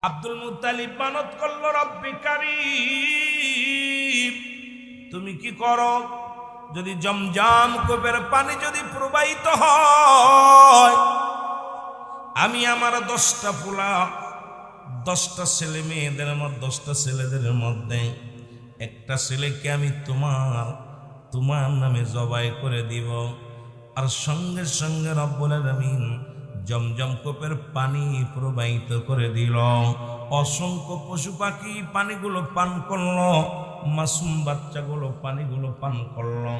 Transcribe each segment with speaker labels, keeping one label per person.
Speaker 1: Abdul Muttalib মানত করল, রব্বি কারীম তুমি কি করো, যদি জমজম কূপের পানি যদি প্রবাহিত হয়, আমি আমার 10টা পোলা 10টা ছেলে মেয়েদের মধ্যে 10টা ছেলেদের মধ্যে একটা ছেলেকে আমি তোমার নামে জবাই করে দিব। আর সঙ্গে সঙ্গে রব্বুল আলামিন জমজম কূপের পানি প্রবাহিত করে দিল। অসংখ্য পশু পাখি পানিগুলো পান করলো, মাসুম বাচ্চাগুলো পানিগুলো পান করলো।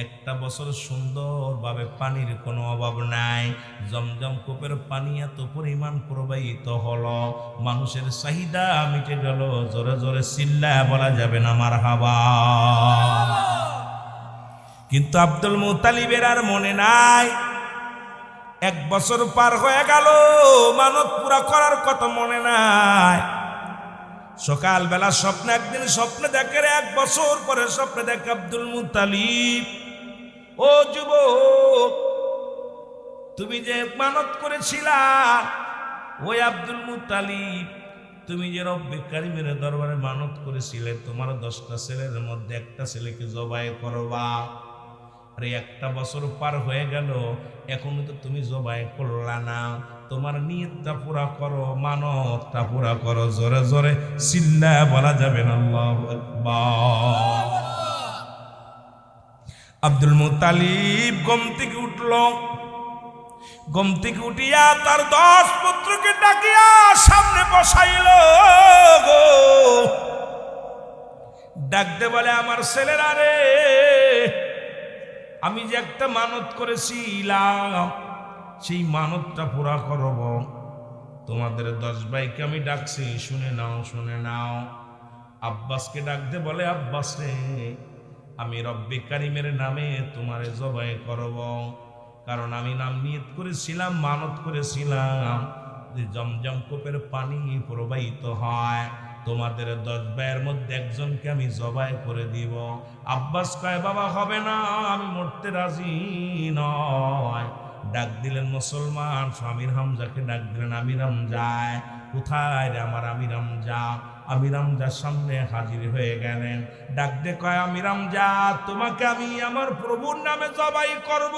Speaker 1: একটা বছর সুন্দরভাবে পানির কোনো অভাব নাই। জমজম কূপের পানি এত পরিমাণ প্রবাহিত হলো, মানুষের চাহিদা মিটে গেল। জোরে জোরে চিল্লায়া বলা যাবে না মারহাবা। কিন্তু আব্দুল মুত্তালিবের আর মনে নাই। 1 বছর পার হয়ে গেল, মানত পুরা করার কথা মনে নাই। সকালবেলা স্বপ্নে একদিন স্বপ্নে দেখে, 1 বছর পরে স্বপ্নে দেখে আব্দুল মুত্তালিব, ও যুবক, তুমি যে মানত করেছিলা, ওই আব্দুল মুত্তালিব, তুমি যে রব্বে কারীমের দরবারে মানত করেছিলে তোমার 10টা ছেলের মধ্যে একটা ছেলেকে জবাই করবা। আরে 1টা বছর পার হয়ে গেল, এখনো তো তুমি জবাই করলা না। তোমার নিয়তটা পুরা করো, মানতটা পুরা করো। জোরে জোরে চিল্লায়া বলা যাবে না আল্লাহু আকবার। আব্দুল মুত্তালিব ঘুম থেকে উঠল। ঘুম থেকে উঠিয়া তার 10 পুত্রকে ডাকিয়া সামনে বসাইল। ডাকতে বলে, আমার ছেলেরা রে, আমি যে একটা মানত করেছিলাম, সেই মানতটা পুরা করব। তোমাদের 10 ভাইকে আমি ডাকছি, শুনে নাও, শুনে নাও। আব্বাসকে ডাকতে বলে, আব্বাস রে, আমি রব্বে কারীমের নামে তোমারে জবাই করব। কারণ আমি নাম নিয়ত করেছিলাম, মানত করেছিলাম যে জমজম কূপের পানি প্রবাহিত হয়, তোমাদের 10 ভাইয়ের মধ্যে একজনকে আমি জবাই করে দিব। আব্বাস কয়, বাবা হবে না, আমি মরতে রাজি নয়। ডাক দিলেন মুসলমান আমির হামজাকে, ডাক দিলেন আমির হামজা, কোথায় রে আমার আমির হামজা? আমির হামজার সামনে হাজির হয়ে গেলেন। ডাক দে কয়, আমির হামজা, তোমাকে আমি আমার প্রভুর নামে জবাই করব।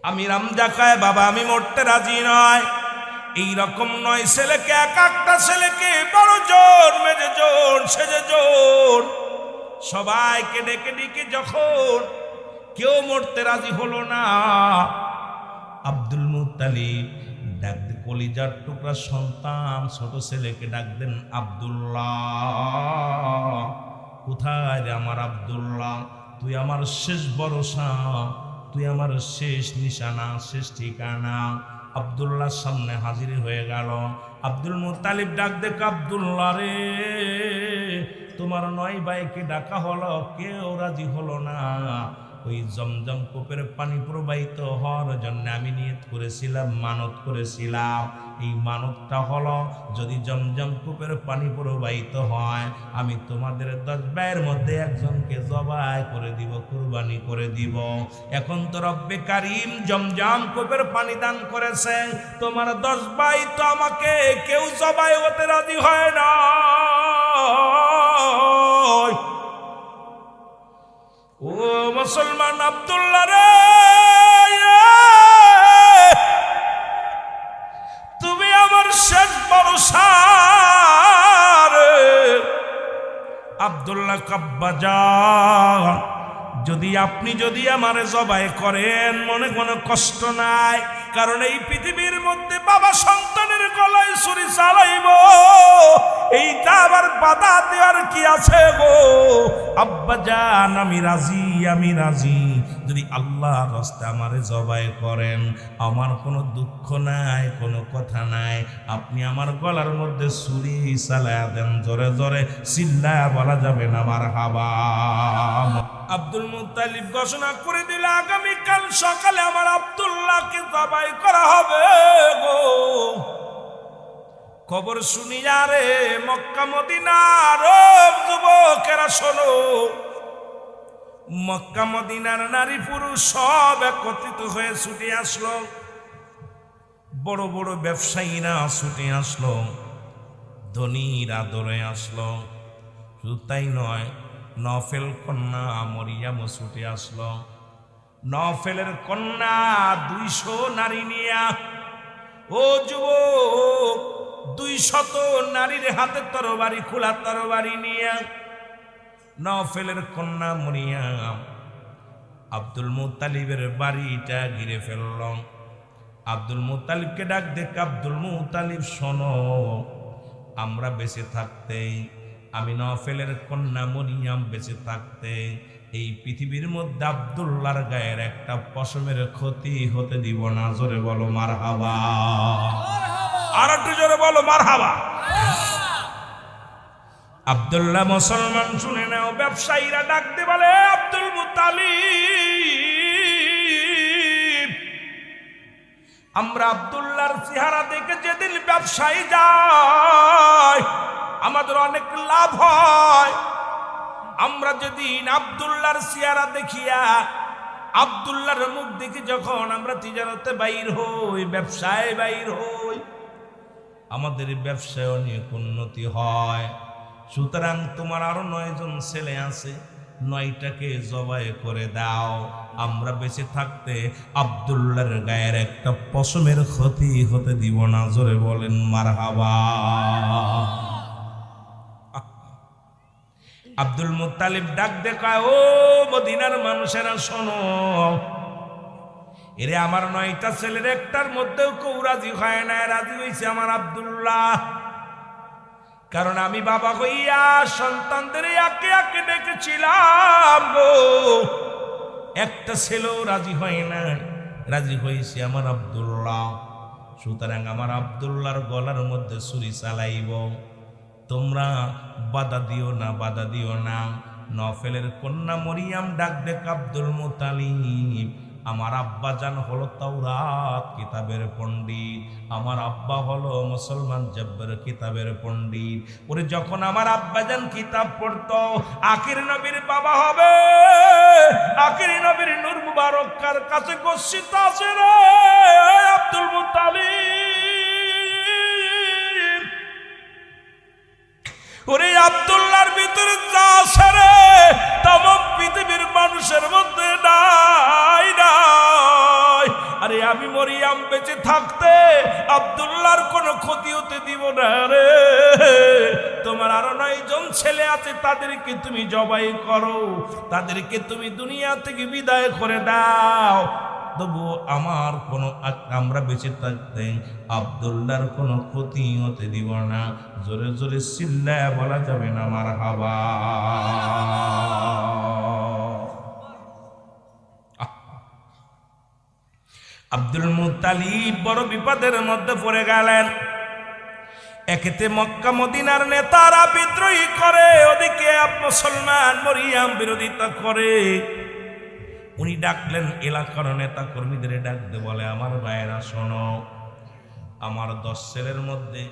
Speaker 1: আমির হামজা কয়, বাবা আমি মরতে রাজি নয়। এইরকম 9 ছেলেকে, এক একটা ছেলেকে, বড় জন, মেজে জন, সেজে জন, সবাইকে ডেকে ডেকে যখন কেউ মরতে রাজি হলো না, আব্দুল মুত্তালিব ডাক দে কলিজার টুকরা সন্তান ছোট ছেলেকে ডাক দেন, আব্দুল্লাহ, কোথায় রে আমার আব্দুল্লাহ? তুই আমার শেষ ভরসা, তুই আমার শেষ নিশানা, শেষ ঠিকানা। আব্দুল্লাহর সামনে হাজির হয়ে গেল। আব্দুল মুত্তালিব ডাক দেখ, আব্দুল্লাহ রে, তোমার 9 ভাইকে ডাকা হলো, কেউ রাজি হলো না। ওই জমজম কূপের পানি প্রবাহিত হওয়ার জন্য আমি নিয়ত করেছিলাম, মানত করেছিলাম। এই মানতটা হলো, যদি জমজম কূপের পানি প্রবাহিত হয়, আমি তোমাদের 10 ভাইয়ের মধ্যে একজনকে জবাই করে দিব, কুরবানি করে দিব। এখন তো রব্বে কারীম জমজম কূপের পানি দান করেছে, তোমার 10 ভাই তো আমাকে কেউ জবাই হতে রাজি হয় না। ও মুসলমান আব্দুল্লাহ রে, তুমি আমার শেষ ভরসা রে। আব্দুল্লাহ কাব্বাজান, আপনি যদি আমারে জবাই করেন, মনে কোনো কষ্ট নাই, কারণ এই পৃথিবীর মধ্যে বাবা সন্তানের গলায় ছুরি চালাইব, এইটা আবার বাধা দেওয়ার কি আছে গো? আব্বাজান আমি রাজি, আমি রাজি। যদি আল্লাহর রাস্তায় আমারে জবাই করেন, আমার কোনো দুঃখ নাই, কোনো কথা নাই। আপনি আমার গলার মধ্যে ছুরি চালায়া দেন, জোরে জোরে চিল্লায়া বলা যাবে না মারহাবা। আব্দুল মুত্তালিব ঘোষণা করে দিল, আগামীকাল সকালে আমার আব্দুল্লাহকে জবাই করা হবে গো। খবর শুনিয়া রে মক্কা মদিনার যুবকেরা শোনো, মক্কা মদিনার নারী পুরুষ সব একত্রিত হয়ে ছুটে আসলো। বড় বড় ব্যবসায়ীরা ছুটে আসলো, ধনীরা দৌড়ে আসলো। শুধু তাই নয়, নফেল কন্যা মরিয়ামও ছুটে আসলো। নফেলের কন্যা 200 নারী নিয়া, ও যুবক, 200 নারীর হাতে তরবারি, খোলা তরবারি নিয়া নফেলের কন্যা মরিয়াম আব্দুল মুত্তালিবের বাড়িটা ঘিরে ফেলল। আব্দুল মুত্তালিবকে ডাক দেখ, আব্দুল মুত্তালিব শোনো, আমরা বেঁচে থাকতে, আমি নফেলের কন্যা মরিয়াম বেঁচে থাকতে এই পৃথিবীর মধ্যে আব্দুল্লাহর গায়ের একটা পশমের ক্ষতি হতে দিব না। জোরে বলো মারহাবা। আর একটু জোরে বলো মারহাবা। আব্দুল্লাহ মুসলমান, শুনে নাও। ব্যবসায়ীরা ডাকতে বলে, আব্দুল মুত্তালিব, আমরা আব্দুল্লাহর চেহারা দেখে যেদিন ব্যবসায়ী যায় আমাদের অনেক লাভ হয়। আমরা যেদিন আব্দুল্লাহর চেহারা দেখিয়া, আব্দুল্লাহর মুখ দেখি যখন আমরা তিজারতে বাইর হই, ব্যবসায় বাইর হই, আমাদের ব্যবসায় অনেক উন্নতি হয়। সুতরাং তোমার আরো 9 জন ছেলে আছে, 9টাকে জবাই করে দাও, আমরা বেঁচে থাকতে আব্দুল্লাহর গায়ের একটা পশমের ক্ষতি হতে দিব না। জোরে বলেন মারহাবা। আব্দুল মুত্তালিব ডাক দেখায়, ও মদিনার মানুষেরা শোনো, এরে আমার 9টা ছেলের একটার মধ্যেও কেউ রাজি হয় না, রাজি হয়েছে আমার আব্দুল্লাহ। কারণ আমি বাবা হইয়া সন্তানদের একে একে ডেকেছিলাম গো, একটা ছেলেও রাজি হয় না, রাজি হয়েছে আমার আব্দুল্লাহ। সুতরাং আমার আব্দুল্লাহর গলার মধ্যে ছুরি চালাইব, তোমরা বাধা দিও না, বাধা দিও না। নফেলের কন্যা মরিয়াম ডাক দেখ, আব্দুল মুত্তালিব, আমার আব্বা জান হলো তাওরাত কিতাবের পণ্ডিত, আমার আব্বা হলো মুসলমান জব্বের কিতাবের পণ্ডিত। ওরে যখন আমার আব্বা জান কিতাব পড়তো, আখির নবীর বাবা হবে, আখির নবীর নূর মুবারক কার কাছে গচ্ছিত আছে রে আব্দুল মুত্তালিব। ওরে আব্দুল্লাহর ভিতরে যা আছে রে তমাম পৃথিবীর মানুষের মধ্যে নাই নাই। আরে আমি মরিয়াম বেঁচে থাকতে আব্দুল্লাহর কোনো ক্ষতি হতে দিব না রে। তোমার আরো 9 জন ছেলে আছে, তাদেরকে তুমি জবাই করো, তাদেরকে তুমি দুনিয়া থেকে বিদায় করে দাও, তবু আমার কোনো, আমরা বেঁচে থাকতে আব্দুল্লাহর কোনো ক্ষতি হতে দিব না। জোরে জোরে চিল্লায় বলা যাবে না মারহাবা। আব্দুল মুত্তালিব বড় বিপদের মধ্যে পড়ে গেলেন। একেতে মক্কা মদিনার নেতারা বিদ্রোহী করে, ওদিকে মুসলমান মরিয়াম বিরোধিতা করে। উনি ডাকলেন এলাকার নেতা কর্মীদের, ডাকতে বলে, আমার ভাইয়েরা শোনো, আমার 10 ছেলের মধ্যে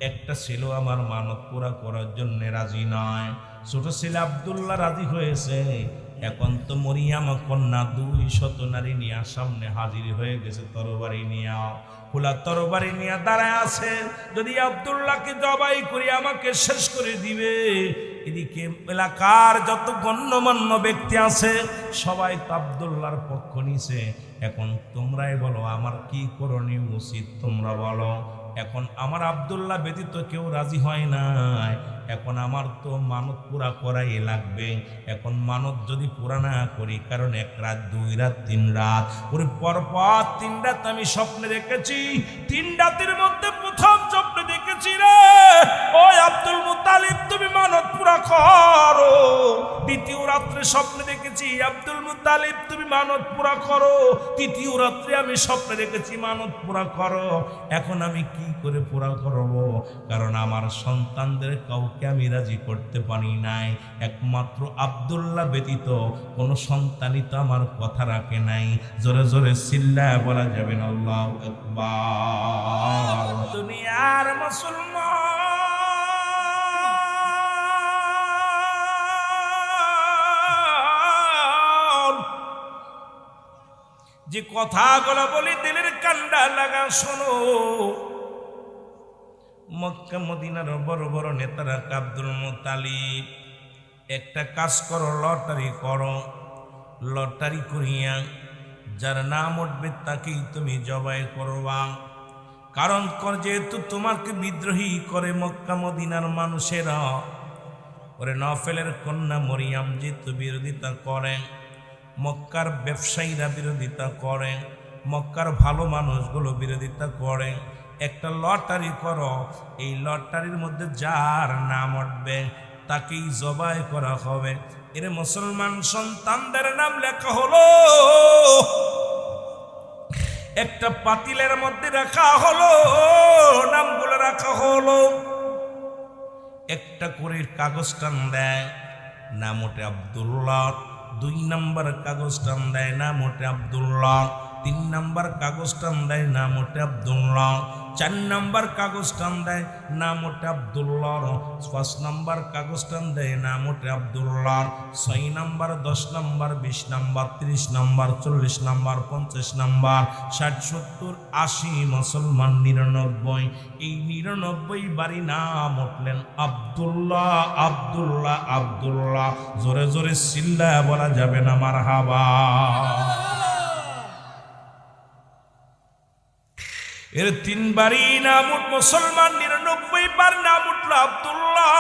Speaker 1: একটা ছিল আমার মানত পুরা করার জন্য রাজি নয়। ছোট ছেলে আব্দুল্লাহ রাজি হয়েছে, এখন তো মরিয়াম কন্যা 200 নারী নিয়ে সামনে হাজির হয়ে গেছে, তরবারি নিয়ে, খোলা তরবারি নিয়ে দাঁড়ায় আছে, যদি আব্দুল্লাহকে জবাই করে আমাকে শেষ করে দিবে। এদিকে এলাকার যত গণ্যমান্য ব্যক্তি আছে সবাই তো আব্দুল্লাহর পক্ষ নিছে। এখন তোমরাই বলো আমার কি করণীয় উচিত, তোমরা বলো। এখন আমার আব্দুল্লাহ ব্যতীত কেউ রাজি হয় নাই, এখন আমার তো মানত পুরা করাই লাগবে। এখন মানত যদি পুরা না করি, কারণ 1 রাত 2 রাত 3 রাত ওরে পরপর 3 রাত আমি স্বপ্নে দেখেছি, 3 রাতের মধ্যে প্রথম স্বপ্নে দেখেছি রে ওই আব্দুল মুত্তালিব তুমি মানত পুরা করো। দ্বিতীয় রাত্রে স্বপ্নে দেখেছি আব্দুল মুত্তালিব তুমি মানত পুরা করো। তৃতীয় রাত্রে আমি স্বপ্নে দেখেছি মানত পুরা করো। এখন আমি কি করে পুরা করব? কারণ আমার সন্তানদের কাউকে আমি রাজি করতে পারি নাই, একমাত্র আব্দুল্লাহ ব্যতীত কোনো সন্তানই তো আমার কথা রাখে নাই। জোরে জোরে চিল্লায় বলা যাবে না আল্লাহু আকবার। দুনিয়ার মুসলমান যে কথাগুলো বলি দিলের কান্ডা লাগা শোনো। মক্কা মদিনার বড় বড় নেতারা আব্দুল মুত্তালিব, একটা কাজ করো, লটারি করো, লটারি করিয়া যার নাম উঠবে তাকেই তুমি জবাই করবা। কারণ যেহেতু তোমাকে বিদ্রোহী করে মক্কা মদিনার মানুষেরা, ওরে নফেলের কন্যা মরিয়াম যেহেতু বিরোধিতা করে, মক্কার ব্যবসায়ীরা বিরোধিতা করে, মক্কার ভালো মানুষগুলো বিরোধিতা করে, একটা লটারি করো, এই লটারির মধ্যে যার নাম উঠবে তাকেই জবাই করা হবে। এর মুসলমান সন্তানদের নাম লেখা হলো, একটা পাতিলের মধ্যে রাখা হলো, নামগুলো রাখা হলো। একটা করে কাগজ টান দেয়, নাম ওঠে আব্দুল্লাহ। 2 নম্বর কাগজ টান দেয়, নাম ওঠে আব্দুল্লাহ। 3 নম্বর কাগজ টান দেয়, নাম ওঠে আব্দুল্লাহ। 4 নম্বর কাগজ টান দেয়, নাম ওঠে আব্দুল্লাহ। 5 নম্বর কাগজ টান দেয়, নাম ওঠে আব্দুল্লাহ। 6 নম্বর, 10 নম্বর, 20 নম্বর, 30 নম্বর, 40 নম্বর, 50 নম্বর, 60, 70, 80, মুসলমান 99। এই 99 বাড়ি নাম উঠলেন আব্দুল্লাহ, আব্দুল্লাহ, আব্দুল্লাহ। জোরে জোরে চিল্লা বলা যাবে না মারহাবা। এর 3 বারই নাম উঠ, মুসলমান 99 বার নাম উঠল আব্দুল্লাহ।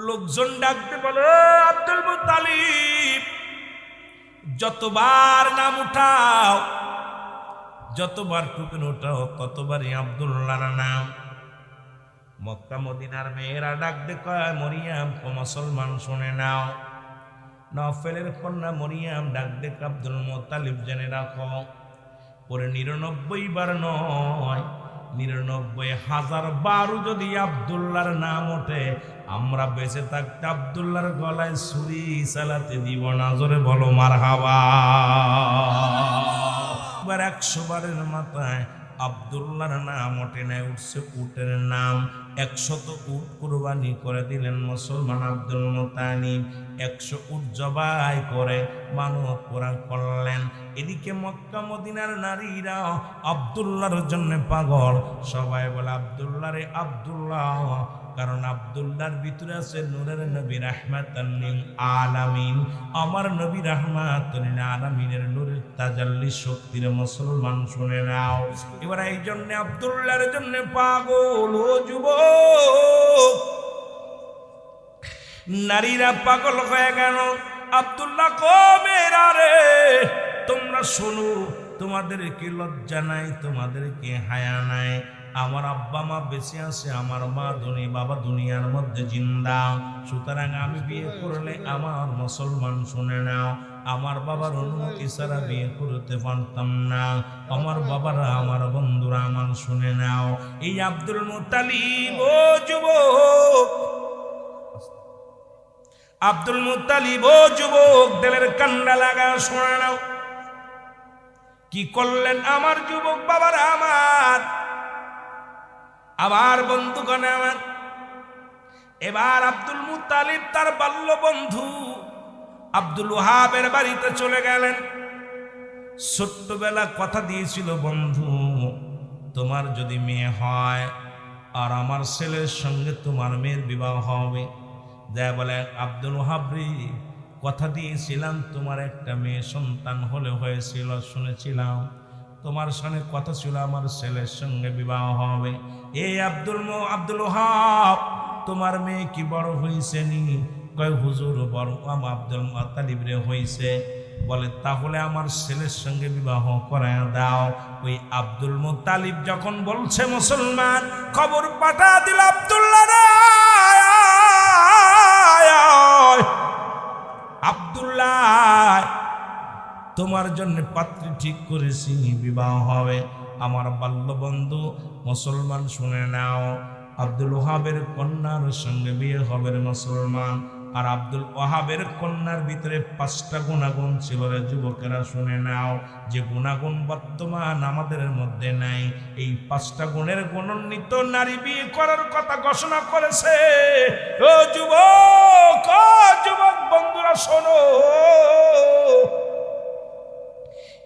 Speaker 1: লোকজন ডাকতে বলে, আব্দুল মুত্তালিব, যতবার নাম উঠাও, যতবার টুকেন উঠাও, ততবারই আব্দুল্লাহর নাম। মক্কা মদিনার মেয়েরা ডাকতে কয়, মরিয়াম ও মুসলমান শুনে নাও। নফেলের কন্যা মরিয়াম ডাকতে আব্দুল মুত্তালিব জেনে রাখো, পরে 99 বার নয়, 99,000 বারও যদি আব্দুল্লাহর নাম ওঠে, আমরা বেঁচে থাকতে আব্দুল্লাহর গলায় ছুরি চালাতে দিব না। জোরে বলো মারহাবা। 100 বারের মাথায় আব্দুল্লাহর নাম ওঠে নাই, উঠছে উটের নাম। 100 উট কুরবানি করে দিলেন মুসলমান আব্দুল মুত্তালিব। 100 উট জবাই করে মানব পুরা করলেন। এদিকে মক্কা মদিনার নারীরা আব্দুল্লাহর জন্য পাগল। সবাই বলে, আব্দুল্লাহ রে আব্দুল্লাহ, কারণ আব্দুল্লাহর ভিতরে আছে নূরের নবী রাহমাতাল লিল আলামিন। আমার নবী রাহমাতুল লিল আলামিনের নূরের তাজাল্লি শক্তির মুসলমান শুনে নাও। এবার এই জন্য আব্দুল্লাহর জন্য পাগল। ও যুবক, নারীরা পাগল হয়ে গেল। আব্দুল্লাহ কমেরা রে, তোমরা শোনো, তোমাদের কি লজ্জা নাই, তোমাদের কি হায়া নাই? আমার আব্বা মা বেঁচে আছে, আমার মা বাবা দুনিয়ার মধ্যে জিন্দা। সুতরাং আমি বিয়ে করলে, আমার মুসলমান শুনে নাও, আমার বাবার অনুমতি ছাড়া বিয়ে করতে পারতাম না। আমার বাবারা, আমার বন্ধুরা আমার শুনে নাও। এই আব্দুল মুত্তালিব, ও যুবক, আব্দুল মুত্তালিব, ও যুবক, দিলের কান্ডা লাগা শুনে নাও। কি করলেন আমার যুবক বাবারা আমার বন্ধুগণ আমার। এবার আব্দুল মুত্তালিব তার বাল্য বন্ধু আব্দুল ওহাবের বাড়িতে চলে গেলেন। ছোট্টবেলা কথা দিয়েছিল, বন্ধু তোমার যদি মেয়ে হয় আর আমার ছেলের সঙ্গে তোমার মেয়ের বিবাহ হবে। দেয়া বলে, আব্দুল ওহাব রে, কথা দিয়েছিলাম, তোমার একটা মেয়ে সন্তান হলে হয়েছিল, শুনেছিলাম, তোমার সঙ্গে কথা ছিল আমার ছেলের সঙ্গে বিবাহ হবে। এই আব্দুল ওহাব, তোমার মেয়ে কি বড় হয়েছে নি? কয় হুজুর, বড় আমার আব্দুল মুত্তালিব রে হয়েছে। বলে, তাহলে আমার ছেলের সঙ্গে বিবাহ করায় দাও। ওই আব্দুল মুত্তালিব যখন বলছে, মুসলমান খবর পাঠা দিল আব্দুল্লাহ রে, আব্দুল্লাহ তোমার জন্য পাত্রী ঠিক করেছি, বিবাহ হবে। আমার বাল্য বন্ধু মুসলমান শুনে নাও, আব্দুল ওহাবের কন্যার সঙ্গে বিয়ে হবে মুসলমান। আর আব্দুল ওহাবের কন্যার ভিতরে 5টা গুণাগুণ ছিল রে যুবকেরা, শুনে নাও, যে গুণাগুণ বর্তমান আমাদের মধ্যে নাই। এই 5টা গুণের গুণান্বিত নারী বিয়ে করার কথা ঘোষণা করেছে। ও যুবক, ও যুবক বন্ধুরা শোনো,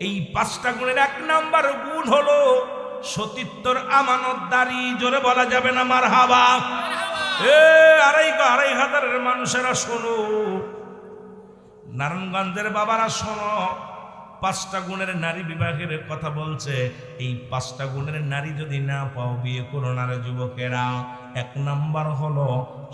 Speaker 1: এই 5টা গুণের 1 নাম্বার গুণ হলো সতীত্বর আমানতদারি। জোরে বলা যাবে না মারহাবা? আড়াই হাজারের মানুষেরা শোনো, নারায়ণগঞ্জের বাবারা শোনো, 5টা গুণের নারী বিবাহের কথা বলছে। এই 5টা গুণের নারী যদি না পাও, বিয়ে করো না রে যুবকেরা। 1 নাম্বার হলো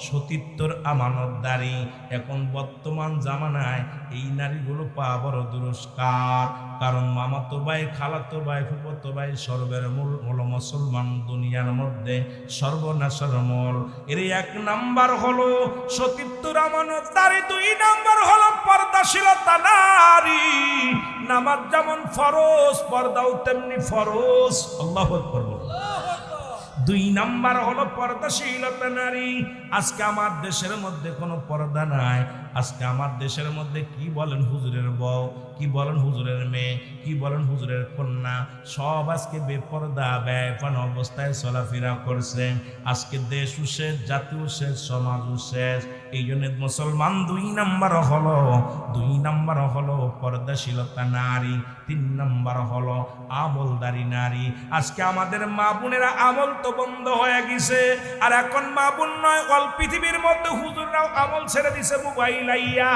Speaker 1: সতীত্বর আমানতদারি। এখন বর্তমান জামানায় এই নারীগুলো পাওয়া বড় দুরস্কার, কারণ মামাতো ভাই, খালাতো ভাই, ফুফাতো ভাই সর্বের মূল হলো মুসলমান দুনিয়ার মধ্যে সর্বনাশের মূল। এর 1 নাম্বার হলো সতীত্বর আমানতদারি। 2 নাম্বার হলো পর্দাশীলতা নারী। নামাজ যেমন ফরজ, পর্দাও তেমনি ফরজ। আল্লাহু আকবার। 2 নাম্বার হলো পর্দাশীলতা নারী। আজকে আমার দেশের মধ্যে কোনো পর্দা নাই। আজকে আমার দেশের মধ্যে কি বলেন হুজুরের বউ, কি বলেন হুজুরের মেয়ে, কি বলেন হুজুরের কন্যা, সব আজকে বেপর্দা বেপন অবস্থায় চলাফেরা করছে। আজকে দেশও শেষ, জাতিও শেষ, সমাজও শেষ। এই জন্য মুসলমান 2 নাম্বার হলো পর্দাশীলতা নারী। 3 নাম্বার হলো আমলদারি নারী। আজকে আমাদের মা বোনেরা আমল তো বন্ধ হয়ে গেছে, আর এখন মা বোন নয়, অল পৃথিবীর মধ্যে হুজুররাও আমল ছেড়ে দিছে মোবাইল আইয়া।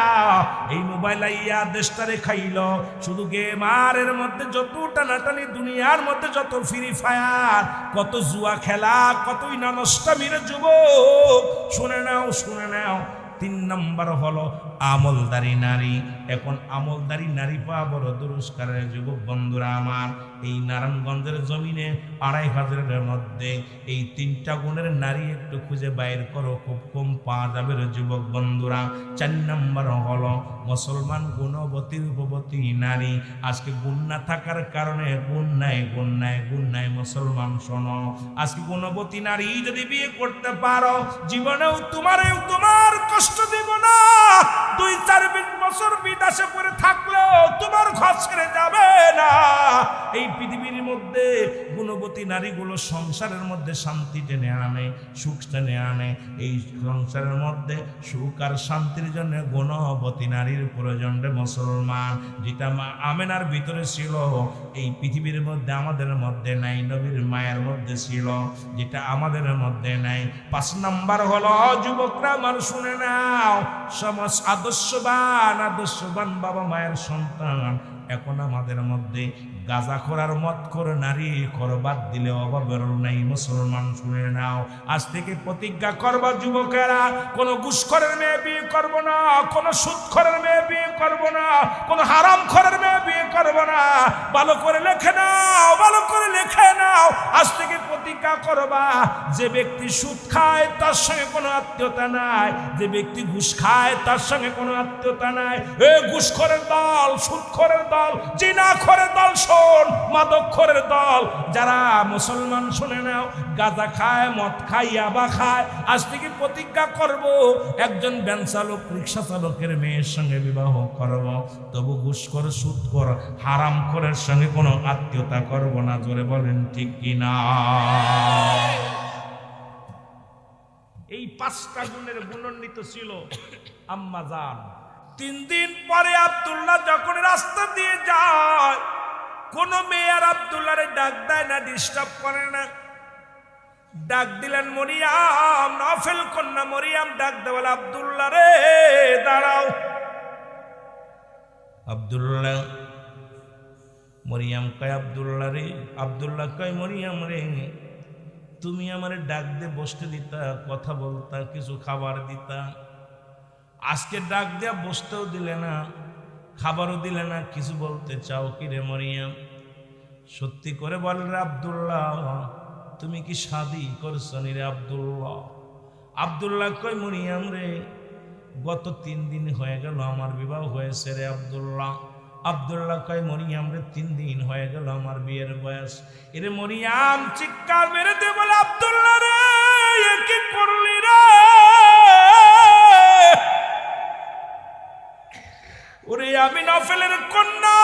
Speaker 1: এই মোবাইল আইয়া দেশটারে খাইল। শুধু গেমারের মধ্যে যত টানাটানি, দুনিয়ার মধ্যে যত ফ্রি ফায়ার, কত জুয়া খেলা, কতই না নষ্টামির যুবক। শুনে নাও, শুনে নাও। 3 নাম্বার হলো আমলদারি নারী। এখন আমলদারি নারী পাওয়া বড় দুরস্কারের যুবক বন্ধুরা আমার। এই নারায়ণগঞ্জের জমিনে 2500-এর মধ্যে এই 3টা গুণের নারী একটু খুঁজে বাইর করো, খুব কম পাওয়া যাবে রে যুবক বন্ধুরা। 4 নাম্বার হলো মুসলমান গুণবতী রূপবতী নারী। আজকে গুণ না থাকার কারণে গুণ নাই মুসলমান শোনো। আজকে গুণবতী নারী যদি বিয়ে করতে পারো, জীবনেও তোমার কষ্ট দিব না। 2-4 বছর বিদেশে পড়ে থাকলেও তোমার ঘর ছেড়ে যাবে না। এই পৃথিবীর মধ্যে গুণবতী নারীগুলো সংসারের মধ্যে শান্তি টেনে আনে, সুখ টেনে আনে। এই সংসারের মধ্যে সুখ আর শান্তির জন্য গুণবতী নারীর প্রয়োজন রে মুসলমান। যেটা মা আমেনার ভিতরে ছিল, এই পৃথিবীর মধ্যে আমাদের মধ্যে নাই, নবীর মায়ের মধ্যে ছিল, যেটা আমাদের মধ্যে নাই। 5 নাম্বার হলো যুবকরা আমার শুনে নাও, সমাজ আদর্শবান বাবা মায়ের সন্তান। এখন আমাদের মধ্যে গাঁজাখোর আর মদখোর নারী বাদ দিলে অভাবের নাই মুসলমান শুনে নাও। আজ থেকে প্রতিজ্ঞা করবা যুবকেরা, কোন ঘুষখোরের মেয়ে বিয়ে করবো না, কোন সুদখোরের মেয়ে বিয়ে করবো না, কোন হারামখোরের মেয়ে বিয়ে করবো না। ভালো করে লেখে নাও। আজ থেকে প্রতিজ্ঞা করবা, যে ব্যক্তি সুদ খায় তার সঙ্গে কোনো আত্মীয়তা নাই, যে ব্যক্তি ঘুষ খায় তার সঙ্গে কোনো আত্মীয়তা নাই। এ ঘুষখোরের দল, সুদখোরের দল, জিনাখোরের দল, মাদকখোরের দল, যারা মুসলমান শুনে নাও, গাঁজা খায়, মদ খায়, ইয়াবা খায়। আজ থেকে প্রতিজ্ঞা করব, একজন ভ্যান চালক, রিক্সা চালকের মেয়ের সঙ্গে বিবাহ করব, তবু ঘুষখোর, সুদখোর, হারামখোরের সঙ্গে কোনো আত্মীয়তা করব না। জোরে বলেন ঠিক কিনা? এই 5টা গুণের গুণান্বিত ছিল আম্মা জান। 3 দিন পরে আব্দুল্লাহ যখন রাস্তা দিয়ে যায়, কোন মেয়ে আর আব্দুল্লাহরে ডাক দেয় না, ডিস্টার্ব করে না। ডাক দিলেন মরিয়াম, নফল কন্যা মরিয়াম ডাক দেওয়াল, আব্দুল্লাহ রে দাঁড়াও। আব্দুল্লাহ, মরিয়াম কয় আব্দুল্লাহ রে, আব্দুল্লাহ কয় মরিয়াম রে, তুমি আমারে ডাক দিয়ে বসতে দিতা, কথা বলতা, কিছু খাবার দিতা। আজকে ডাক দিয়া বসতেও দিলে না, খাবারও দিলে না, কিছু বলতে চাও কি রে মরিয়াম? সত্যি করে বল রে আব্দুল্লাহ, তুমি কি শাদী করছো নি রে আব্দুল্লাহ? আব্দুল্লাহ কয় মরিয়াম রে, গত 3 দিন হয়ে গেল আমার বিবাহ হয়েছে রে আব্দুল্লাহ। আব্দুল্লাহ কয় মরিয়াম রে, 3 দিন হয়ে গেল আমার বিয়ের বয়স। এরে মরিয়াম চিৎকার মেরে দিয়ে বলে, আব্দুল্লাহ রে কি করলি রে? ওরে আমি নফলের কন্যা,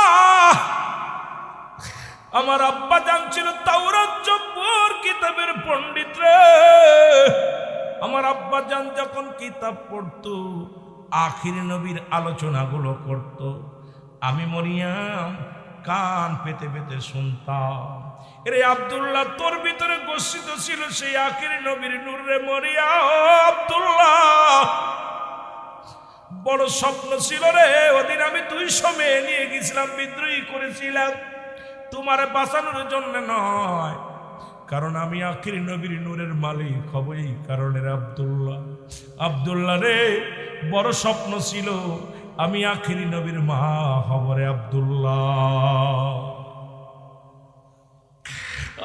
Speaker 1: আমার আব্বা জান ছিল তাওরাত জব্বর কিতাবের পণ্ডিত রে। আমার আব্বা জান যখন কিতাব পড়তো, আখির নবীর আলোচনাগুলো করত, আমি মরিয়াম কান পেতে পেতে শুনতাম। এরে আব্দুল্লাহ, তোর ভিতরে গচ্ছিত ছিল সেই আখির নবীর নূর রে মরিয়া। আব্দুল্লাহ, বড় স্বপ্ন ছিল রে। ওদিন আমি 200 মেয়ে নিয়ে গেছিলাম, বিদ্রোহী করেছিলাম, তোমার বাঁচানোর জন্য নয়, কারণ আমি আখির নবীর নূরের মালিক হব এই কারণে। আব্দুল্লাহ, আব্দুল্লাহ রে, বড় স্বপ্ন ছিল আমি আখির নবীর মা হব রে আব্দুল্লাহ।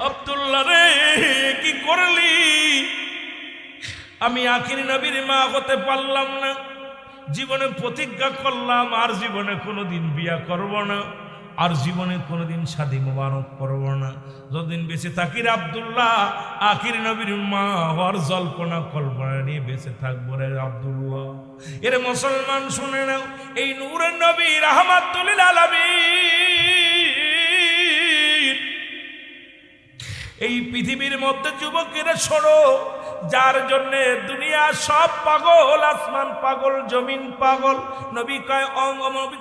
Speaker 1: আব্দুল্লাহ রে, কি করলি? আমি আখির নবীর মা হতে পারলাম না। জীবনে প্রতিজ্ঞা করলাম আর জীবনে কোনোদিন বিয়া করব না, আর জীবনে কোনোদিন শাদী মোবারক করব না। যতদিন বেঁচে থাকি রে আব্দুল্লাহ, আখির নবীর মা হওয়ার জল্পনা কল্পনা নিয়ে বেঁচে থাকবো রে আব্দুল্লাহ। এর মুসলমান শুনে নাও, এই নূরের নবী রাহমাতুল লিল আলামিন এই পৃথিবীর মধ্যে যুবকেরা ছোড়ো, যার জন্যে দুনিয়া সব পাগল, আসমান পাগল, জমিন পাগল। নবী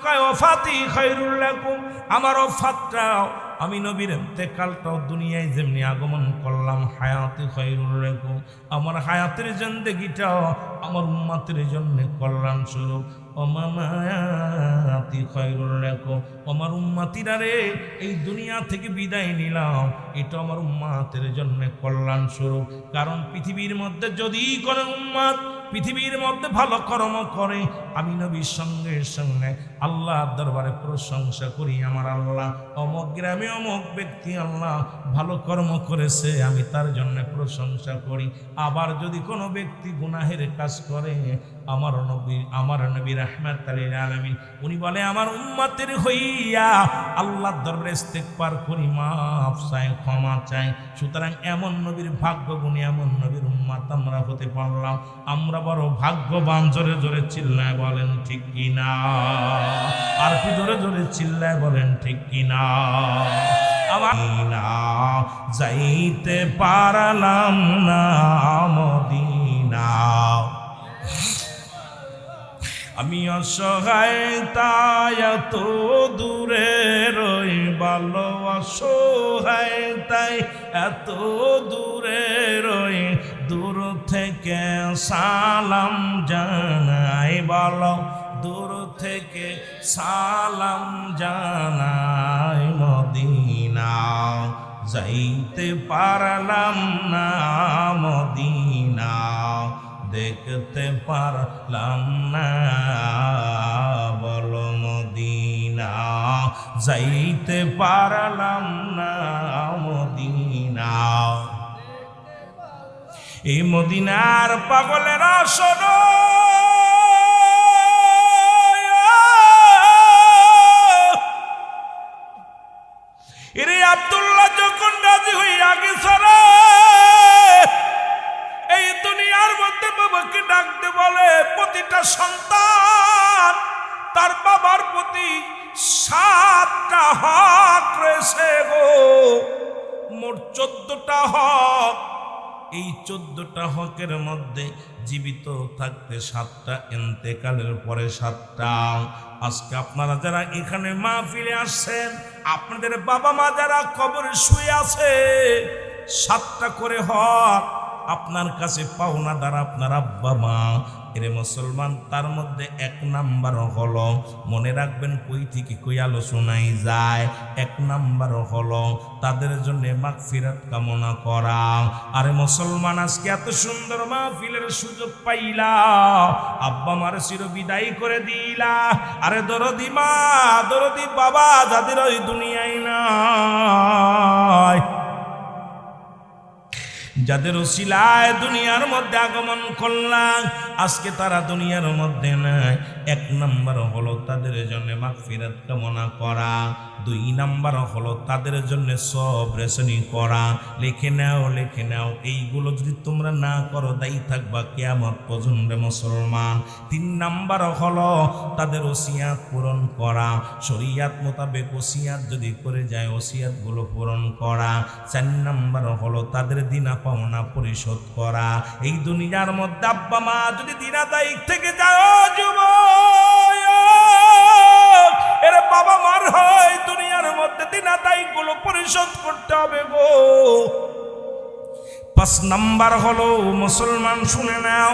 Speaker 1: কয় ওফাতি খায়রুল লাকুম, আমার ওফাতটাও, আমি নবীর ইন্তেকালটাও দুনিয়ায় যেমনি আগমন করলাম, হায়াতি খায়রুল লাকুম, আমার হায়াতের জিন্দেগিটাও আমার উম্মতের জন্য কল্যাণ স্বরূপ। ওমামায়াতি খায়রুল লাকুম, আমার উম্মতিরা রে, এই দুনিয়া থেকে বিদায় নিলাম, এটা আমার উম্মতের জন্য কল্যাণ স্বরূপ। কারণ পৃথিবীর মধ্যে যদি কোনো উম্মত পৃথিবীর মধ্যে ভালো কর্ম করে, আমি নবীর সঙ্গে সঙ্গে আল্লাহর দরবারে প্রশংসা করি, আমার আল্লাহ অমুক গ্রামে অমুক ব্যক্তি আল্লাহ ভালো কর্ম করেছে, আমি তার জন্য প্রশংসা করি। আবার যদি কোনো ব্যক্তি গুনাহের কাজ করে, আমার নবী রাহমাতুল লিল আলামিন উনি বলে আমার উম্মতের হইয়া আল্লাহর দরবারে ইস্তেগফার করি, মাফ চাই, ক্ষমা চাই। সুতরাং এমন নবীর ভাগ্য গুণী, এমন নবীর উম্মত আমরা হতে পারলাম, আমরা বড় ভাগ্যবান। জোরে জোরে চিল্লায় বলেন ঠিক কিনা? আর কি জোরে জোরে চিল্লায় বলেন ঠিক কিনা? আমার যাইতে পারলাম না মদিনা, আমি অসহায় তাই এত দূরে রই, ভালো অসহায় তাই এত দূরে রই, দূর থেকে সালাম জানাই, বলো দূর থেকে সালাম জানাই, মদিনা যাইতে পারলাম না মদিনা, দেখতে পারলাম না, বলো মদিনা যাইতে পারলাম না মদিনা। এই মদিনার পাগলেরা শোনো, এরে আব্দুল্লাহ যখন রাজি হইয়া গেছে রে, এই দুনিয়ার মধ্যে বাবাকে ডাকতে বলে, প্রতিটা সন্তান তার বাবার প্রতি 7টা হক রয়েছে গো, মোট 14টা হক। এই 14টা হকের মধ্যে জীবিত থাকতে 7টা, ইন্তেকালের পরে 7টা। আজকে আপনারা যারা এখানে মাহফিলে আসছেন, আপনাদের বাবা মা যারা কবরে শুয়ে আছে, 7টা করে হক আপনার কাছে পাওনাদার আপনার আব্বা মা। এরে মুসলমান, তার মধ্যে 1 নাম্বার হলো, মনে রাখবেন কই থেকে কই আলোচনায় যায়, 1 নাম্বার হলো তাদের জন্য মাগফিরাত কামনা করা। আরে মুসলমান, আজকে এত সুন্দর মাহফিলের সুযোগ পাইলা, আব্বা মার চির বিদায় করে দিলা। আরে দরদি মা, দরদি বাবা যাদের ওই দুনিয়ায় নাই, যাদের ওসিলায় দুনিয়ার মধ্যে আগমন করলাম, আজকে তারা দুনিয়ার মধ্যে নাই। 1 নাম্বার হলো তাদের জন্য মাগফিরাত কামনা করা, 2 নাম্বার হলো তাদের জন্য সবর রেসনি করা। লিখে নাও, লিখে নাও, এইগুলো যদি তোমরা না করো দায়ী থাকবা কিয়ামত পর্যন্ত মুসলমান। 3 নাম্বার হলো তাদের ওসিয়াত পূরণ করা, শরীয়ত মোতাবেক ওসিয়াত যদি করে যায় ওসিয়াত গুলো পূরণ করা। 4 নাম্বার হলো তাদের দিনা পাওনা পরিশোধ করা। এই দুনিয়ার মধ্যে আব্বা মা যদি দিনাদায়ী থেকে যাও যুবক, এর বাবা মার হয় দুনিয়ার মধ্যে দেনা দায়গুলো পরিশোধ করতে হবে গো। 5 নাম্বার হলো মুসলমান শুনে নাও,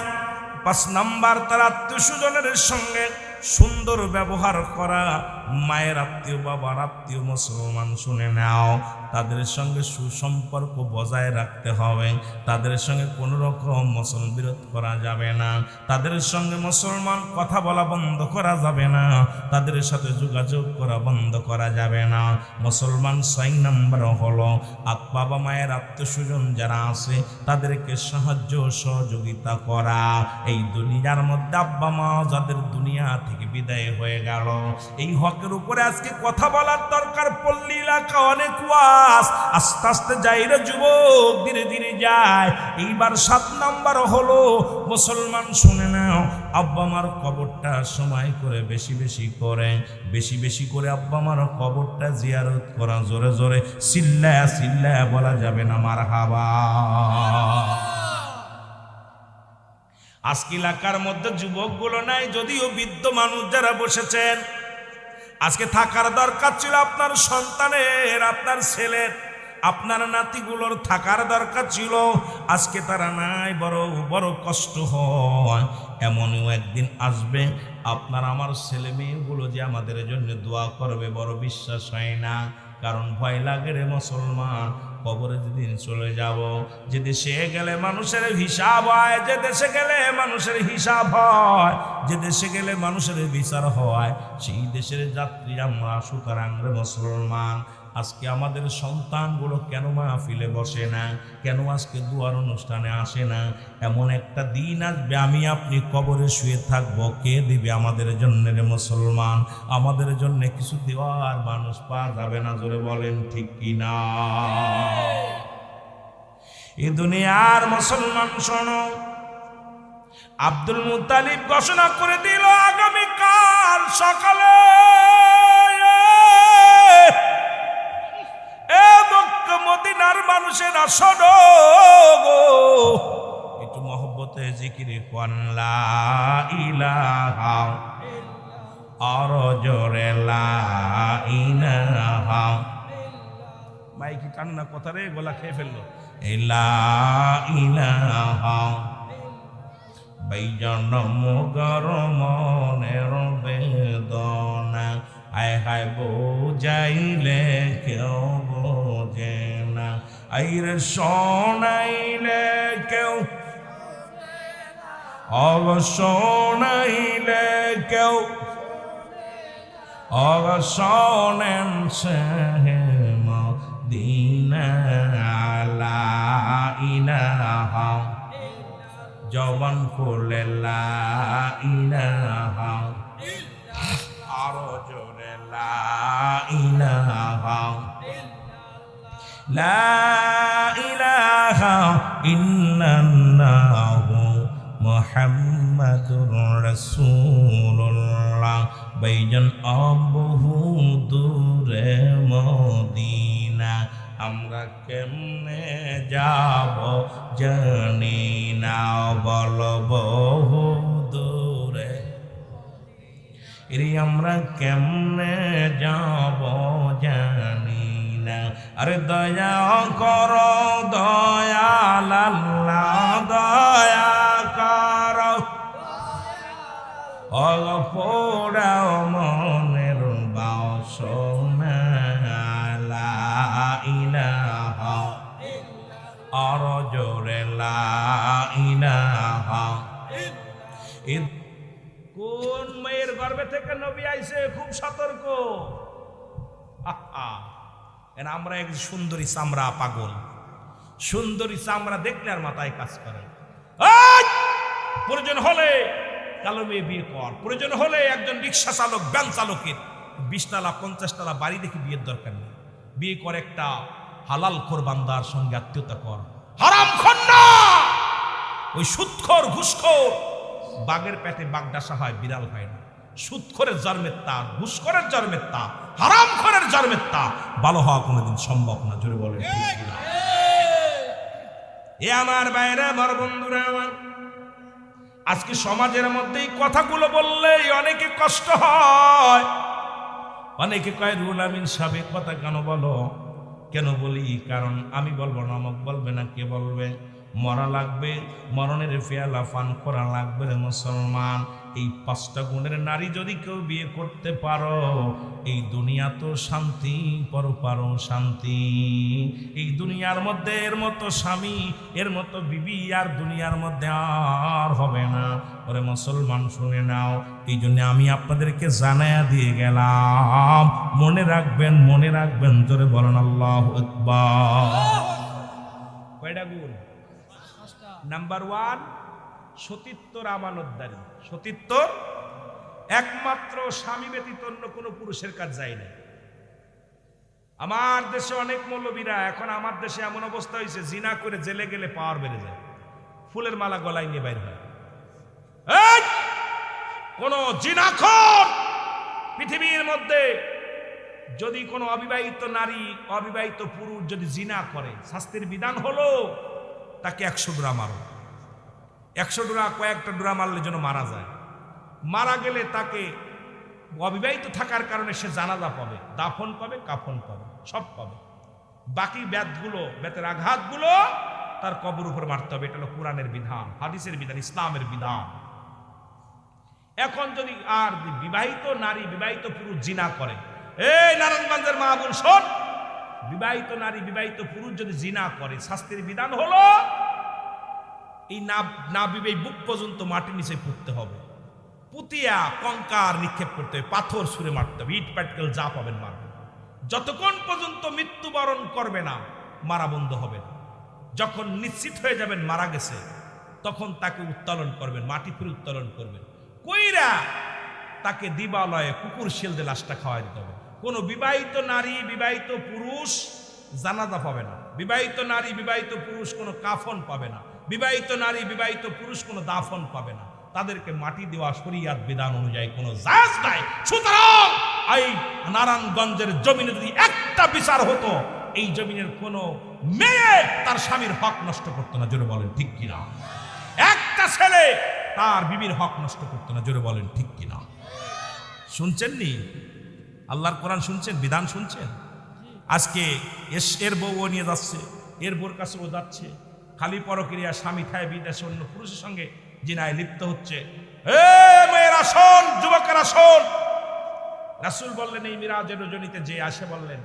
Speaker 1: 5 নাম্বার তার আত্মীয় স্বজনের সঙ্গে সুন্দর ব্যবহার করা। মায়ের আত্মীয়, বাবার আত্মীয় মুসলমান শুনে নাও, তাদের সঙ্গে সুসম্পর্ক বজায় রাখতে হবে। তাদের সঙ্গে কোনো রকম মুসলমান বিরোধ করা যাবে না, তাদের সঙ্গে মুসলমান কথা বলা বন্ধ করা যাবে না, তাদের সাথে যোগাযোগ করা বন্ধ করা যাবে না। মুসলমান 6 নাম্বার হলো বাবা মায়ের আত্মীয় স্বজন যারা আছে তাদেরকে সাহায্য সহযোগিতা করা। এই দুনিয়ার মধ্যে আব্বা মা যাদের দুনিয়া থেকে বিদায় হয়ে গেল, এই হকের উপরে আজকে কথা বলার দরকার। পল্লী এলাকা অনেক ওয়াজ, আস্তে আস্তে যাই রে যুবক, ধীরে ধীরে যায়। এইবার 7 নাম্বার হলো মুসলমান শুনে নাও, আব্বা মার কবরটা সময় করে বেশি বেশি করে আব্বা মার কবরটা জিয়ারত করা। জোরে জোরে চিল্লায়া চিল্লায়া বলা যাবে না মারহাবা। আজকে এলাকার মধ্যে যুবকগুলো নাই, যদিও বৃদ্ধ মানুষ যারা বসেছেন, আজকে থাকার দরকার ছিল আপনার সন্তানের, আপনার ছেলের, আপনার নাতিগুলোর থাকার দরকার ছিল। আজকে তারা নাই, বড় কষ্ট হয়। এমনও একদিন আসবে আপনার আমার ছেলে মেয়েগুলো যে আমাদের জন্য দোয়া করবে, বড় বিশ্বাস হয় না। কারণ ভয় লাগে রে মুসলমান, কবরে যেদিন চলে যাব, যে দেশে গেলে মানুষের হিসাব হয়, যে দেশে গেলে মানুষের হিসাব হয়, যে দেশে গেলে মানুষের বিচার হয়, সেই দেশের যাত্রী আমরা। সুতরাং রে মুসলমান, আজকে আমাদের সন্তানগুলো কেন মাহফিলে বসে না, কেন আজকে দুয়ার অনুষ্ঠানে আসে না? এমন একটা দিন আসবে আমি আপনি কবরে শুয়ে থাকবো, কে দিবে আমাদের জন্য রে মুসলমান? আমাদের জন্য কিছু দেওয়ার মানুষ পাওয়া যাবে না। জোরে বলেন ঠিক কিনা? এই দুনিয়ার মুসলমান শোনো, আব্দুল মুত্তালিব ঘোষণা করে দিল আগামীকাল সকালে মদিনার মানুষেরা শোনো গো, একটু মহব্বতে জিকির কোন লা ইলাহা, আর জোরে লা ইলাহা। মাইকি টান্না কথা রে, গলা খেয়ে ফেললো। লা ইলাহা বাইজন মুগর মনের বেদনা, আয় হায় বোঝাইলে কেউ বোঝে না, আইরে শোনাইলে কেউ, শোনাইলে কেউ, শোনেন সে মদিনা। লা ইলাহা জবান খুলে লা ইলাহা, আরো জোরে লা ইলাহা, লা ইলাহা ইল্লাল্লাহু মুহাম্মাদুর রাসূলুল্লাহ। বাইজন বহু দূরে মদিনা, আমরা কেমনে যাব জানি না, বল বহু দূরে আমরা কেমনে যাব জানি না। আরে দয়া কর দয়াল আল্লাহ, দয়া কর, পোড়াও মনের বাসনা। লা ইলাহা আর জোরে লা ইলাহা। কোন মেয়ের গর্ভে থেকে নবী আইছে, খুব সতর্ক। আমরা এক সুন্দরী চামড়া পাগল, সুন্দরী চামড়া দেখলে আর মাথায় কাজ করে। প্রয়োজন হলে কালো মেয়ে বিয়ে কর, প্রয়োজন হলে একজন রিক্সা চালক, ভ্যান চালকের 20 তলা 50 তলা বাড়ি দেখে বিয়ের দরকার নেই। বিয়ে কর একটা হালাল খোর বান্দার সঙ্গে আত্মীয়তা কর, হারাম খোর না। ওই সুদখোর ঘুষখোর, বাঘের পেটে বাঘ ডাসা হয়, বিড়াল হয় না। সুদখোরের জন্মের তা, ঘুষখোরের জন্মের তা, হারামখোরের জন্মের তা, ভালো হওয়া কোনোদিন সম্ভব না। জোরে বলেন ঠিক না? এ আমার বাইরে বড় বন্ধুরা আমার, আজকে সমাজের মধ্যে এই কথাগুলো বললেই অনেকে কষ্ট হয়। অনেকে কয় রুহুল আমিন সাহেব কথা কেন বলো? কেন বলি? কারণ আমি বলবো না, অমুক বলবে না, কে বলবে? মরা লাগবে, মরণের পেয়ালা পান করা লাগবে রে মুসলমান। এই 5টা গুণের নারী যদি কেউ বিয়ে করতে পারো, এই দুনিয়া তো শান্তি, পরপারও শান্তি। এই দুনিয়ার মধ্যে এর মতো স্বামী, এর মতো বিবি আর দুনিয়ার মধ্যে আর হবে না। ওরে মুসলমান শুনে নাও, এই জন্য আমি আপনাদেরকে জানায়া দিয়ে গেলাম, মনে রাখবেন, মনে রাখবেন। জোরে বলেন আল্লাহু আকবার। কয়টা গুণ? নাম্বার 1, সতীত্বর আমানতদারি। সতীত্বর একমাত্র স্বামী ব্যতীত অন্য কোনো পুরুষের কাজ যায় না। আমার দেশে অনেক মৌলবীরা, এখন আমার দেশে এমন অবস্থা হয়েছে, জিনা করে জেলে গেলে পাওয়ার বেড়ে যায়, ফুলের মালা গলায় নিয়ে বাইর হয়। কোন জিনাখোর পৃথিবীর মধ্যে যদি কোনো অবিবাহিত নারী, অবিবাহিত পুরুষ যদি জিনা করে, শাস্তির বিধান হলো তাকে 100 ডোরা মারো। 100 ডোরা, কয়েকটা ডোরা মারলে যেন মারা যায়। মারা গেলে তাকে অবিবাহিত থাকার কারণে সে জানাজা পাবে, দাফন পাবে, কাফন পাবে, সব পাবে। বাকি ব্যাধগুলো, বেতের আঘাতগুলো তার কবর উপর মারতে হবে। এটা হলো কোরআনের বিধান, হাদিসের বিধান, ইসলামের বিধান। এখন যদি আর বিবাহিত নারী, বিবাহিত পুরুষ জিনা করে, এই নারায়ণগঞ্জের মা বোন শোন, বিবাহিত নারী, বিবাহিত পুরুষ যদি জিনা করে, শাস্তির বিধান হলো এই না বিবাহী বুক পর্যন্ত মাটির নিচে পুঁততে হবে, পুতিয়া কঙ্কার নিক্ষেপ করতে হবে, পাথর ছুঁড়ে মারতে হবে, ইট পাটকেল যা পাবেন মারবেন। যতক্ষণ পর্যন্ত মৃত্যুবরণ করবে না, মারা বন্ধ হবে না। যখন নিশ্চিত হয়ে যাবেন মারা গেছে, তখন তাকে উত্তোলন করবেন, মাটি ফিরে উত্তোলন করবেন, কইরা তাকে দিবালয়ে কুকুর শিল দিয়ে লাশটা খাওয়াই দিতে হবে। কোনো বিবাহিত নারী, বিবাহিত পুরুষ জানাজা পাবে না, বিবাহিত নারী, বিবাহিত পুরুষ কোনো কাফন পাবে না, বিবাহিত নারী, বিবাহিত পুরুষ কোনো দাফন পাবে না। তাদেরকে মাটি দেওয়া শরীয়ত বিধান অনুযায়ী কোনো জায়েজ নাই। সুতরাং এই নারায়ণগঞ্জের জমিনে যদি একটা বিচার হতো, এই জমিনের কোনো মেয়ে তার স্বামীর হক নষ্ট করতো না। জোরে বলেন ঠিক কিনা? একটা ছেলে তার বিবির হক নষ্ট করতো না। জোরে বলেন ঠিক কিনা? শুনছেন নি? আল্লাহর কোরআন শুনছেন, বিধান শুনছেন? আজকে এর বউ নিয়ে যাচ্ছে, এর বোর কাছে ও যাচ্ছে, খালি পরক্রিয়া, স্বামী খায় বিদেশে অন্য পুরুষের সঙ্গে জিনায় লিপ্ত হচ্ছে। এ মেয়েরা শোন, যুবকেরা শোন, রাসূল বললেন এই মিরাজের রজনীতে যে আসে, বললেন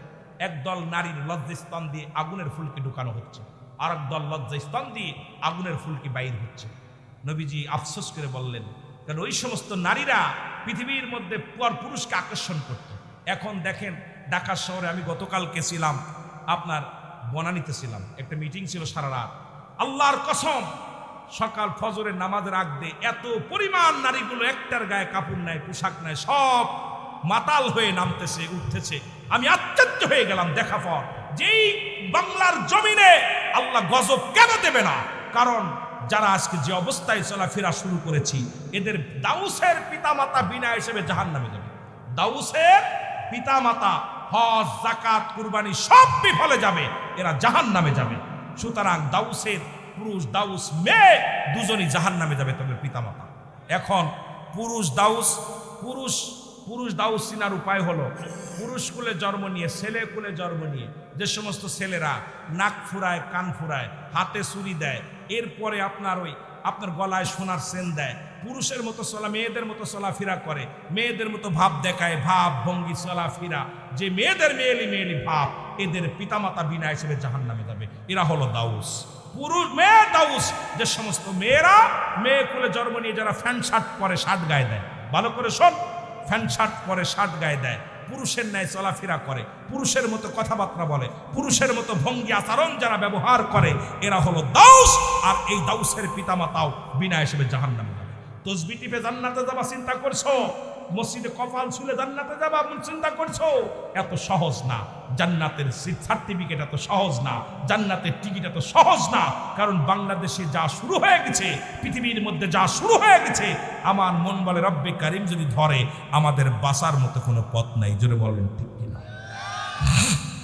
Speaker 1: একদল নারীর লজ্জাস্থান দিয়ে আগুনের ফুলকি ঢুকানো হচ্ছে, আর একদল লজ্জাস্থান দিয়ে আগুনের ফুলকি বাইর হচ্ছে। নবীজি আফসোস করে বললেন, কারণ ওই সমস্ত নারীরা পৃথিবীর মধ্যে পর পুরুষকে আকর্ষণ করত। এখন দেখেন ঢাকা শহরে, আমি গতকালকে ছিলাম আপনার বনানীতে ছিলাম, একটা মিটিং ছিল সারা রাত। আল্লাহর কসম, সকাল ফজরের নামাজের আগ দিয়ে এত পরিমাণ নারীগুলো একটার গায়ে কাপড় নাই, পোশাক নাই, সব মাতাল হয়ে নামতেছে, উঠতেছে। আমি আশ্চর্য হয়ে গেলাম দেখা পর, যেই বাংলার জমিনে আল্লাহ গজব কেন দেবে না? কারণ যারা আজকে যে অবস্থায় চলাফেরা শুরু করেছি, এদের দাউসের পিতামাতা বিনা হিসেবে জাহান্নামে যাবে। দাউসের পিতামাতা হজ, যাকাত, কুরবানি সব বিফলে যাবে, এরা জাহান্নামে যাবে। সুতরাং দাউসের পুরুষ, দাউস মেয়ে দুজনই জাহান্নামে যাবে, তবে পিতামাতা। এখন পুরুষ দাউস চিনার উপায় হলো, পুরুষ কুলে জন্ম নিয়ে, ছেলে কুলে জন্ম নিয়ে যে সমস্ত ছেলেরা নাক ফুরায়, কান ফুরায়, হাতে ছুরি দেয়, এরপরে আপনার গলায় সোনার চেন দেয়, পুরুষের মতো চলা, মেয়েদের মতো চলাফেরা করে, মেয়েদের মতো ভাব দেখায়, ভাব ভঙ্গি চলাফেরা, যে মেয়েদের মেয়েলি ভাব, এদের পিতামাতা বিনা হিসেবে জাহান্নামে যাবে। এরা হলো দাউস। পুরুষ মেয়ে দাউস, যে সমস্ত মেয়েরা মেয়ে কুলে জন্ম নিয়ে যারা ফ্যান শার্ট পরে, শার্ট গায়ে দেয়, ভালো করে শোন, ফ্যান শার্ট পরে, শার্ট গায়ে দেয়, পুরুষের ন্যায় চলাফেরা করে, পুরুষের মতো কথাবার্তা বলে, পুরুষের মতো ভঙ্গি আচরণ যারা ব্যবহার করে, এরা হলো দাউস। আর এই দাউসের পিতামাতাও বিনা হিসেবে জাহান্নামে যাবে। তসবিহ টিপে জান্নাতে যাবা চিন্তা করছো? মসজিদে কপাল ছুলে জান্নাতে যাবা চিন্তা করছো? এত সহজ না। জান্নাতের সার্টিফিকেট এত সহজ না, জান্নাতের টিকিট এত সহজ না। কারণ বাংলাদেশে যা শুরু হয়ে গেছে, পৃথিবীর মধ্যে যা শুরু হয়ে গেছে, আমার মন বলে রব্বে কারিম যদি ধরে, আমাদের বাঁচার মতো কোনো পথ নাই। জোরে বলেন ঠিক কিনা?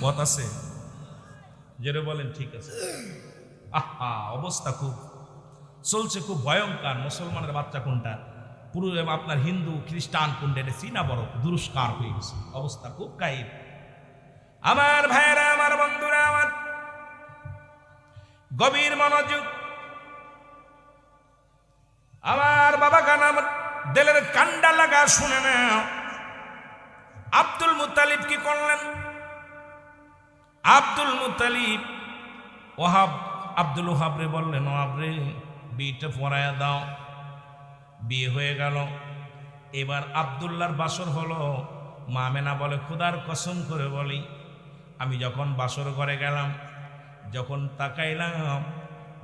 Speaker 1: পথ আছে? জোরে বলেন ঠিক আছে? আহা, অবস্থা খুব চলছে, খুব ভয়ঙ্কর। মুসলমানের বাচ্চা কোনটা? পুরো আপনার হিন্দু খ্রিস্টান কুণ্ডে চীনা বড় দুরস্কার হয়ে গেছে, অবস্থা খুব কাহিল। আমার ভাইয়েরা, আমার বন্ধুরা, আমার গভীর মনোযোগ, আমার বাবা গান, আমার দিলের কান্ডা লাগা শুনে না। আব্দুল মুত্তালিব কি করলেন? আব্দুল মুত্তালিব আব্দুল ওহাব রে বললেন, ওহাব রে বিয়েটা পড়ায়া দাও। বিয়ে হয়ে গেল। এবার আব্দুল্লাহর বাসর হলো। মা আমেনা বলে, খোদার কসম করে বলি, আমি যখন বাসর ঘরে গেলাম, যখন তাকাইলাম,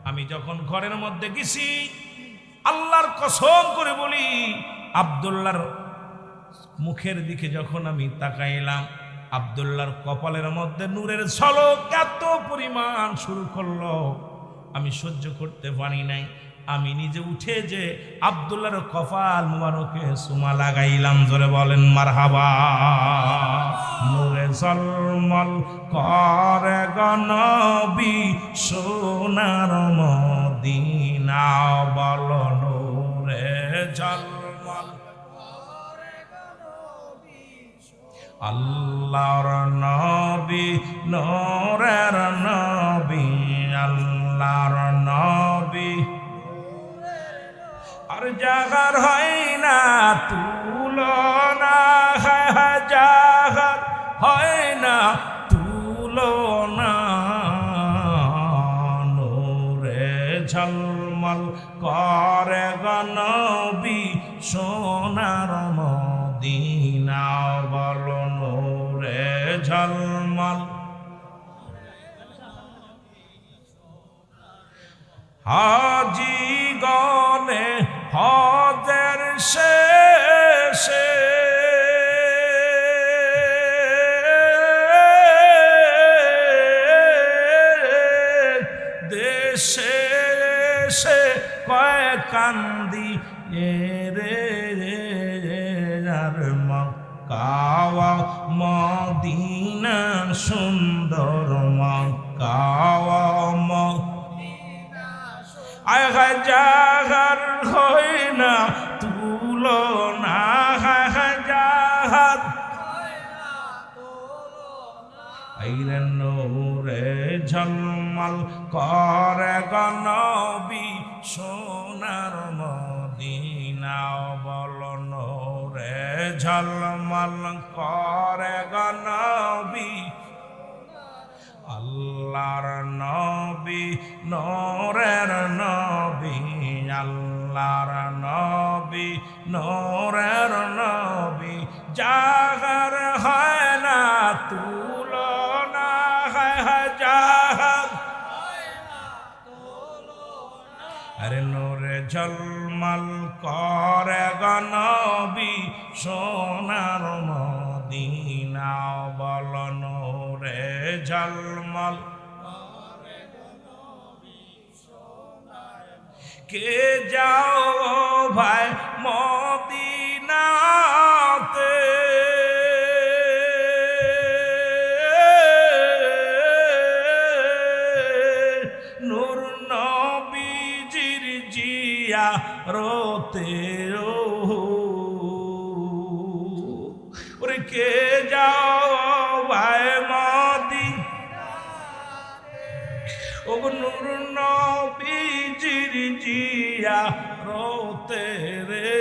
Speaker 1: আমি যখন ঘরের মধ্যে গেছি, আল্লাহর কসম করে বলি, আব্দুল্লাহর মুখের দিকে যখন আমি তাকাইলাম, আব্দুল্লাহর কপালের মধ্যে নূরের ঝলক এত পরিমাণ শুরু করলো, আমি সহ্য করতে পারি নাই। আমি নিজে উঠে যে আব্দুল্লাহর কপাল মুবারকে সুমা লাগাইলাম। জোরে বলেন মারহাবা। নূরে ঝলমল করে গো নবী সোনার মদিনা, বলো নূরে ঝলমল আল্লাহর নবী, নূরের নবী, আল্লাহর নবী। আর জাগার হয় না তুলনা, জাগার হয় না তুলনা, নূরে ঝলমল করে গো নবী সোনার মদিনা, বলো নূরে ঝলমল। হাজি গনে হজের শেষে দেশে সে কয় কান্দি রে মক্কা মদিনা সুন্দর, মক্কা মদিনা আয় জাগার হয় না তুলনা, জাহার আইরে নূরে ঝলমল করে গো নবী সোনার মদিনা, বলো নূরে ঝলমল করে গো নবী আল্লাহর নবী, নূরের নবী, আল্লাহর নবী, নূরের নবী। জাগার হয় না তুলনা, জাগার আরে নূরে ঝলমল করে গো নবী সোনার মদিনা, বলো নূরে ঝলমল। কে যাও ভাই মদিনাতে, নূর নবীজির জিয়ারতে, ওরে কে যাও ভাই মদিনাতে, ও নূর নবীজির জিয়ারতে রে,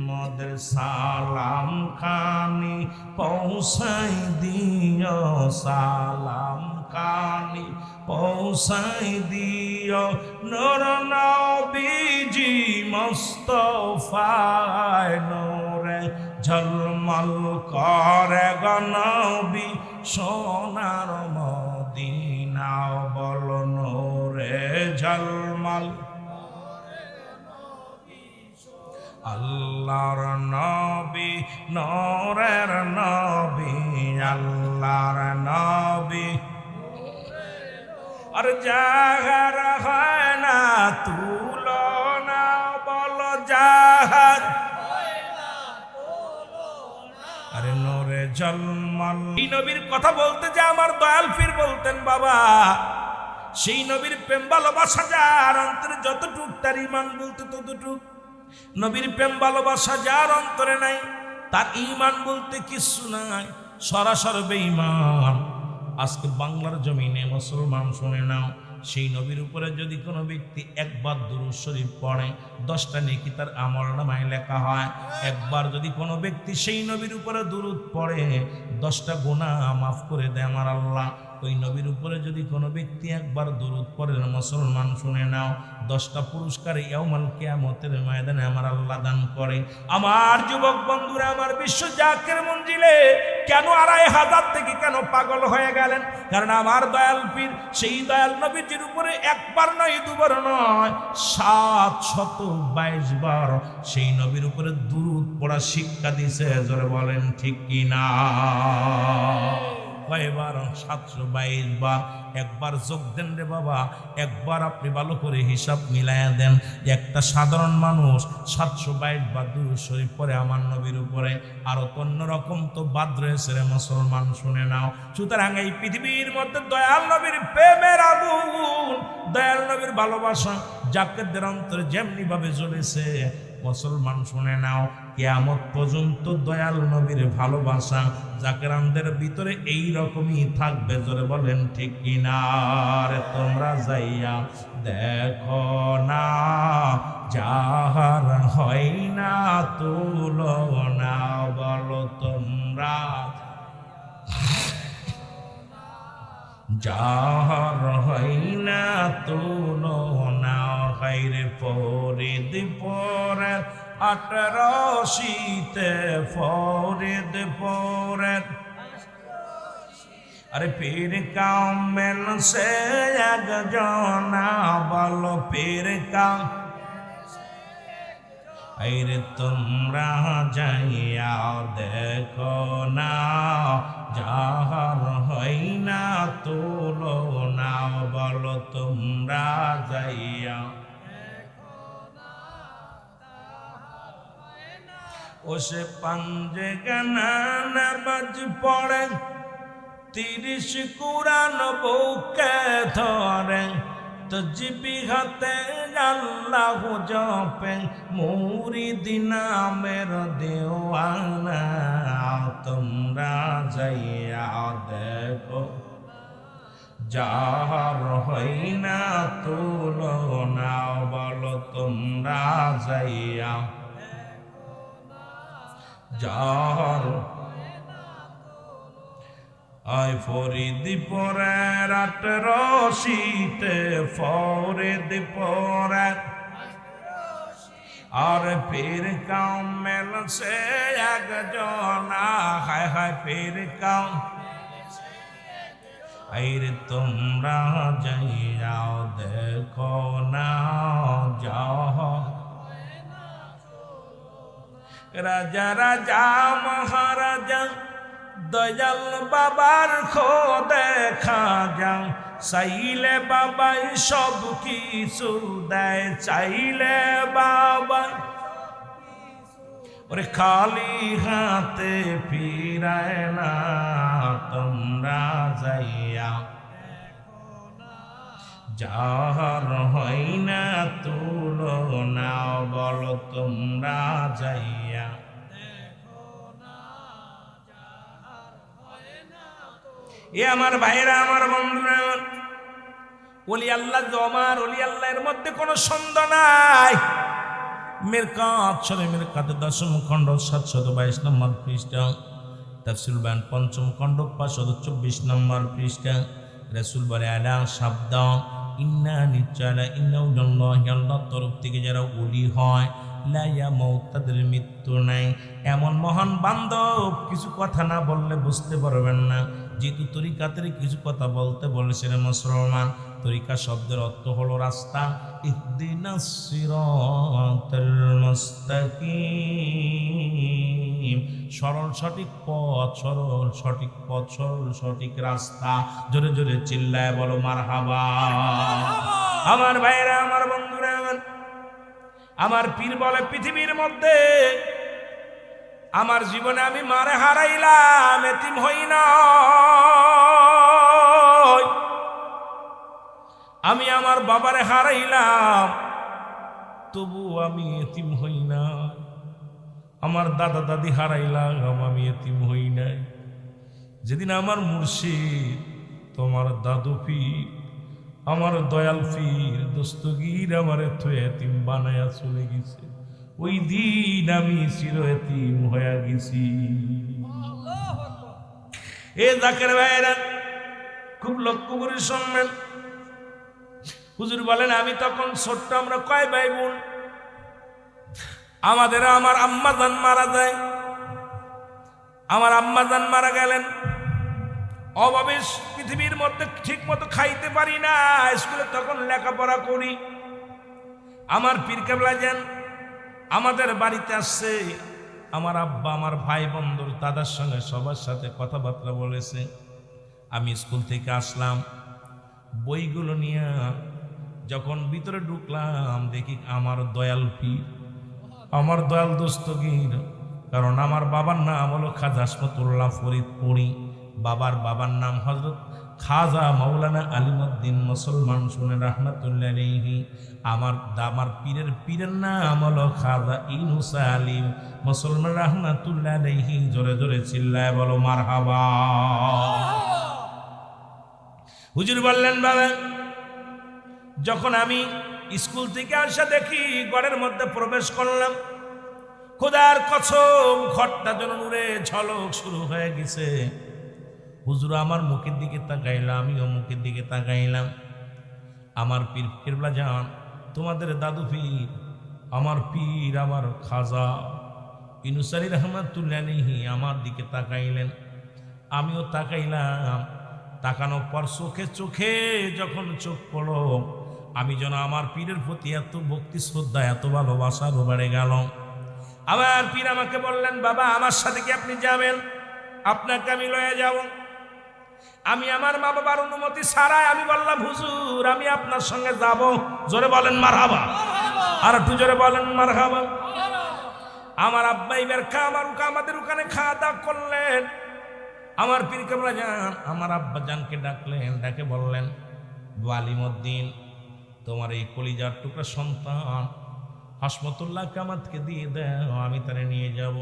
Speaker 1: মদের সালাম খানি পৌঁছাই দিও, সালাম খানি পৌঁছাই দিও, নূর নবীজি মুস্তাফায়, নূরে ঝলমল করে গো নবী সোনার মদিনা, বলো নূরে ঝলমল। আল্লাহর নবী, নূরের নবী, আল্লাহর নবী। আর জাগার হয় না তুলনা, বলো জাহার আরে নূরে ঝলমল। এই নবীর কথা বলতে যে আমার দয়াল পীর বলতেন, বাবা সেই নবীর প্রেম ভালোবাসা যার অন্তরে যতটুক তার ঈমান বলতে ততটুক। নবীর প্রেম ভালোবাসা যার অন্তরে নাই তার ঈমান বলতে কিছু নাই, সরাসরি বেঈমান। আজকে বাংলার জমিনে মুসলমান শুনে নাও, সেই নবীর উপরে যদি কোনো ব্যক্তি একবার দুরূদ শরীফ পড়ে 10টা নেকি তার আমলনামায় লেখা হয়। একবার যদি কোনো ব্যক্তি সেই নবীর উপরে দুরূদ পড়ে 10টা গুনাহ মাফ করে দেয় আমার আল্লাহ। ওই নবীর উপরে যদি কোনো ব্যক্তি একবার দুরূদ পড়ে মুসলমান শুনে নাও, 10টা পুরস্কার ইয়াউমাল কিয়ামতের ময়দানে আমার আল্লাহ দান করে। আমার যুবক বন্ধুরা, আমার বিশ্ব জাকের মঞ্জিলে কেন 2500 থেকে কেন পাগল হয়ে গেলেন? কারণ আমার দয়াল পীর সেই দয়াল নবীজির উপরে একবার নয় দুবার নয় 722 বার সেই নবীর উপরে দুরূদ পড়া শিক্ষা দিয়েছে। জোরে বলেন ঠিক কিনা? কয়বার? 722 বার। একবার যোগ দেন রে বাবা, একবার আপনি ভালো করে হিসাব মিলাইয়া দেন। একটা সাধারণ মানুষ 722 বার দুরূদ শরীফ পড়ে আমার নবীর উপরে, আরো অন্যরকম তো বাদ রয়েছে রে মুসলমান শুনে নাও। সুতরাং এই পৃথিবীর মধ্যে দয়াল নবীর প্রেমের আগুন, দয়াল নবীর ভালোবাসা জাকেরদের অন্তরে যেমনি ভাবে জ্বলেছে মুসলমান শুনে নাও, কিয়ামত পর্যন্ত দয়াল নবীর ভালোবাসা জাকেরানদের ভিতরে এই রকমই থাকবে। জোরে বলেন ঠিক কিনা? রে তোমরা যাইয়া দেখো না, যাহার হয় না তুলনা, বলো তোমরা যাহার হয় না তুলনা। হাইরে ফরিদ পরে 18শীতে ফরিদ পরে, আরে পীর কামেল সে একজনা, বলো পীর কাম। আইরে তোমরা যাইয়া দেখো না, যাহার হয় না তুলনা, বলো তোমরা যাইয়া। ও সে পাঞ্জে গানা নামাজ পড়ে 30 কুরআন বুকে ধরে, তসবিহ হাতে আল্লাহ জপে মুরিদ নামের দেওয়ানা। তোমরা যাইয়া দেখো যাহার হয় না তুলনা, বলো তোমরা যাইয়া যাহার। আয় ফরিদ পরে 18শীতে ফরিদ পরে, আর পীর কামেল সে একজনা। হায় হায় পীর কাম। আইরে তোমরা যাইয়াও দেখো না, যাও রাজা রাজা মহারাজা দয়াল বাবার খো দেখা যাও, চাইলে বাবাই সব কিছু দেয়, চাইলে বাবাই ওরে খালি হাতে ফিরায় না। তোমরা যাইয়া যাহার হয় না তুলনা, বলো তোমরা যাইয়া। এ আমার ভাইরা, আমার বন্ধুরা, ওলি আল্লাহ জমার ওলি আল্লাহর মধ্যে কোনো সন্দেহ নাই। মিরকাত শরীফ মিরকাতের 10ম খণ্ড 722 নম্বর পৃষ্ঠা, তাফসীরুল বায়ান 5ম খণ্ড 524 নম্বর পৃষ্ঠা। রাসূল বলে আলা শব্দ ইন্না নিচালা ইন্নাল্লাহি আল্লাহর তরফ থেকে যারা ওলি হয় লা ইয়ামুত, তাদের মৃত্যু নাই। এমন মহান বান্ধব কিছু কথা না বললে বুঝতে পারবেন না। যেহেতু তরিকাতের কিছু কথা বলতে বলেছেন মুসলমান, তরিকা শব্দের অর্থ হলো রাস্তা। ইহদিনাস সিরাতাল মুস্তাকিম, সরল সঠিক পথ, সরল সঠিক পথ, সরল সঠিক রাস্তা। জোরে জোরে চিল্লায় বলো মারহাবা। আমার ভাইরা, আমার বন্ধুরা, আমার পীর বলে পৃথিবীর মধ্যে আমার জীবনে আমি মারে হারাইলাম, এতিম হই না। আমি আমার বাবারে হারাইলাম, তবু আমি এতিম হই না। আমার দাদা দাদি হারাইলাম, আমি এতিম হই নাই। যেদিন আমার মুর্শিদ, তোমার দাদু পীর, আমার দয়াল পীর দস্তগীর আমারে তো এতিম বানায়া চলে গেছে, ওই দিন আমি চির এতিম হয়ে গেছি। এ জাকের ভাইরা খুব লক্ষ্য করে শুনবেন। হুজুর বলেন আমি তখন ছোট্ট, আমরা কয় ভাই বোন, আমার আম্মাজান মারা যায়। আমার আম্মাজান মারা গেলেন, অভাবে পৃথিবীর মধ্যে ঠিক মতো খাইতে পারি না। স্কুলে তখন লেখাপড়া করি। আমার পীর কেবলা যান আমাদের বাড়িতে আসছে। আমার আব্বা আমার ভাই বন্ধুর দাদার সঙ্গে সবার সাথে কথাবার্তা বলেছে। আমি স্কুল থেকে আসলাম, বইগুলো নিয়ে যখন ভিতরে ঢুকলাম, দেখি আমার দয়াল পীর, আমার দয়াল দস্তগীর। কারণ আমার বাবার নাম হলো খাজা আসমতুল্লাহ ফরিদপুরি, বাবার নাম হযরত খাজা মাওলানা আলিমউদ্দিন মুসলমান শুনে রাহমাতুল্লাহ আলাইহি। আমার পীরের নাম হলো খাজা ইউনুস আলিম মুসলমান রাহমাতুল্লাহ আলাইহি। জোরে জোরে চিল্লায় বলো মারহাবা। হুজুর বললেন বাবা, যখন আমি স্কুল থেকে আসা দেখি ঘরের মধ্যে প্রবেশ করলাম, খোদার কসম ঘরটা যেন নূরে ঝলক শুরু হয়ে গেছে। হুজুর আমার মুখের দিকে তাকাইলাম, আমিও মুখের দিকে তাকাইলাম। আমার পীর কেবলা জান, তোমাদের দাদু পীর, আমার পীর, আমার খাজা ইউনুস আলী রাহমাতুল্লাহ আলাইহি আমার দিকে তাকাইলেন, আমিও তাকাইলাম। তাকানোর পর চোখে যখন চোখ পড়ল, আমি যেন আমার পীরের প্রতি এত ভক্তি শ্রদ্ধা, এত ভালোবাসা বেড়ে গেল। আমার পীর আমাকে বললেন, বাবা আমার সাথে কি আপনি যাবেন? আপনাকে আমি লয়ে যাব। আমি আমার মা বাবার অনুমতি ছাড়াই আমি বললাম, হুজুর আমি আপনার সঙ্গে যাব। জোরে বলেন মারহাবা, আর একটু জোরে বলেন মারহাবা। আমার আব্বা এবার আমাদের ওখানে খাওয়া দাওয়া করলেন। আমার পীর কেবলা জান আমার আব্বা জানকে ডাকলেন, ডাকে বললেন, আলিমউদ্দিন, তোমার এই কলিজার টুকরা সন্তান হাসমতুল্লাহ কামাতকে দিয়ে দাও, আমি তারে নিয়ে যাব।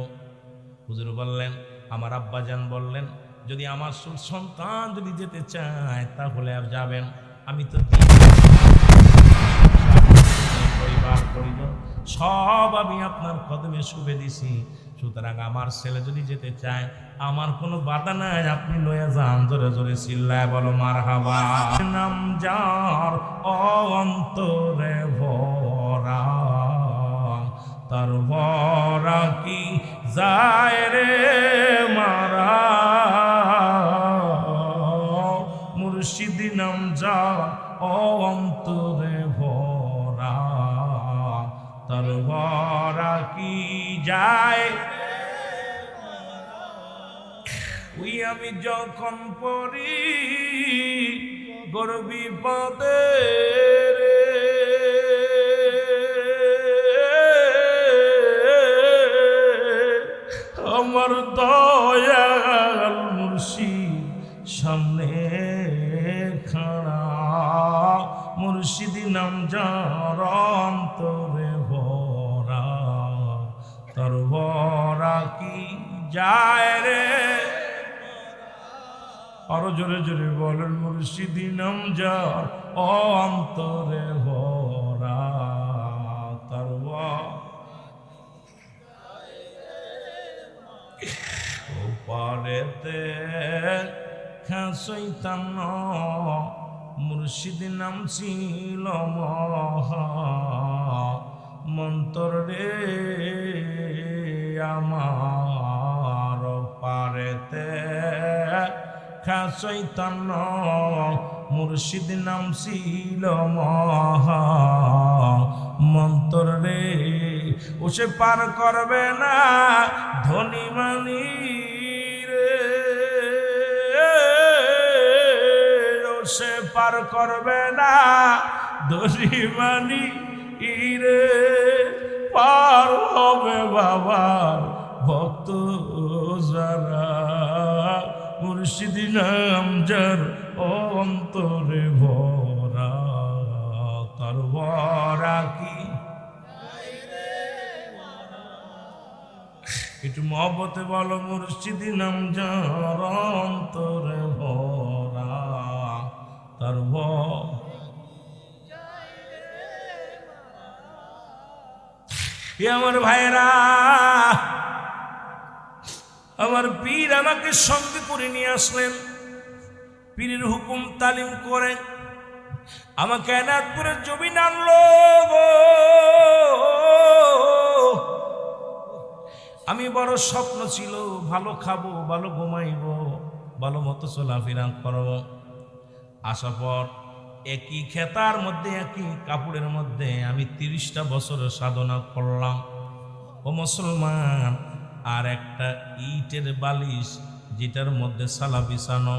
Speaker 1: হুজুর বললেন, আমার আব্বা জান বললেন, যদি আমার সন্তান যদি যেতে চায় তাহলে আর যাবেন, আমি তো পরিবার পরিজন সব আমি আপনার কদমে শুভে দিছি। সুতরাং আমার ছেলে যদি যেতে চায় আমার কোনো বাধা নাই, আপনি লয়ে যান। জোরে জোরে চিল্লায় বলো মারহাবা। নাম যার অন্তরে ভরা, তার ভরা কি যায় রে মারা। মুর্শিদ নাম যার অন্তরে ভরা, তার ভরা কি যায়। ওই আমি যখন পড়ি গর্বি পদে আমার দয়াল মুর্শিদ সামনে খাড়া। মুর্শিদ নাম যার অন্তরে ভরা, তার ভরা কি যায় রে। আরো জোরে জোরে বলেন, মুর্শিদ নাম যার অন্তরে ভরা, তার পারেতে খাসইতাম মুর্শিদ নাম ছিল মহা মন্তর রে আমার। পারেতে খাসইতাম মুর্শিদ নাম ছিল মহা মন্তর রে। ও সে পার করবে না ধনী মানি রে, ও সে পার করবে না ধনী মানি রে। পার হবে বাবার ভক্ত যারা, মুর্শিদ নাম যার অন্তরে ভরা, একটু মহব্বতে বলো, মুর্শিদি নাম যার অন্তরে ভরা তার আমার ভাইরা, আমার পীর আমাকে সঙ্গে করে নিয়ে আসলেন। পীরের হুকুম তালিম করে আমাকে এনায়তপুরের জমিন আনলো গো। আমি বড় স্বপ্ন ছিল, ভালো খাবো, ভালো ঘুমাইব, ভালো মতো চলাফেরা করব। আসার পর একই খেতার মধ্যে, একই কাপড়ের মধ্যে আমি 30টা বছর সাধনা করলাম ও মুসলমান। আর একটা ইটের বালিশ যেটার মধ্যে সালা বিছানো,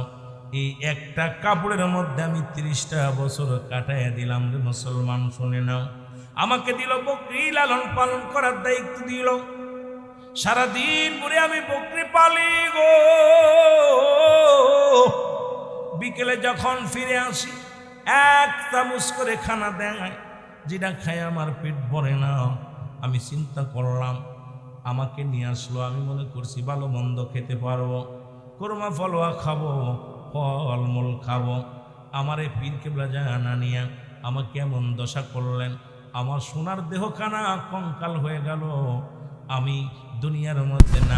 Speaker 1: এই একটা কাপড়ের মধ্যে আমি 30টা বছর কাটাইয়া দিলাম রে মুসলমান। শুনে নাও, আমাকে দিল বকরি লালন পালন করার দায়িত্ব দিল। সারাদিন ঘুরে আমি বকরি পালি গো। বিকেলে যখন ফিরে আসি, এক চামচ করে খানা দেয়, যেটা খায় আমার পেট ভরে না। আমি চিন্তা করলাম, আমাকে নিয়ে আসলো, আমি মনে করছি ভালো মন্দ খেতে পারবো, কোরমা ফলওয়া খাবো, ফলমূল খাবো। আমার এই পীর কেবলা জানা নিয়া আমাকে এমন দশা করলেন, আমার সোনার দেহখানা কঙ্কাল হয়ে গেল। আমি দুনিয়ার মধ্যে না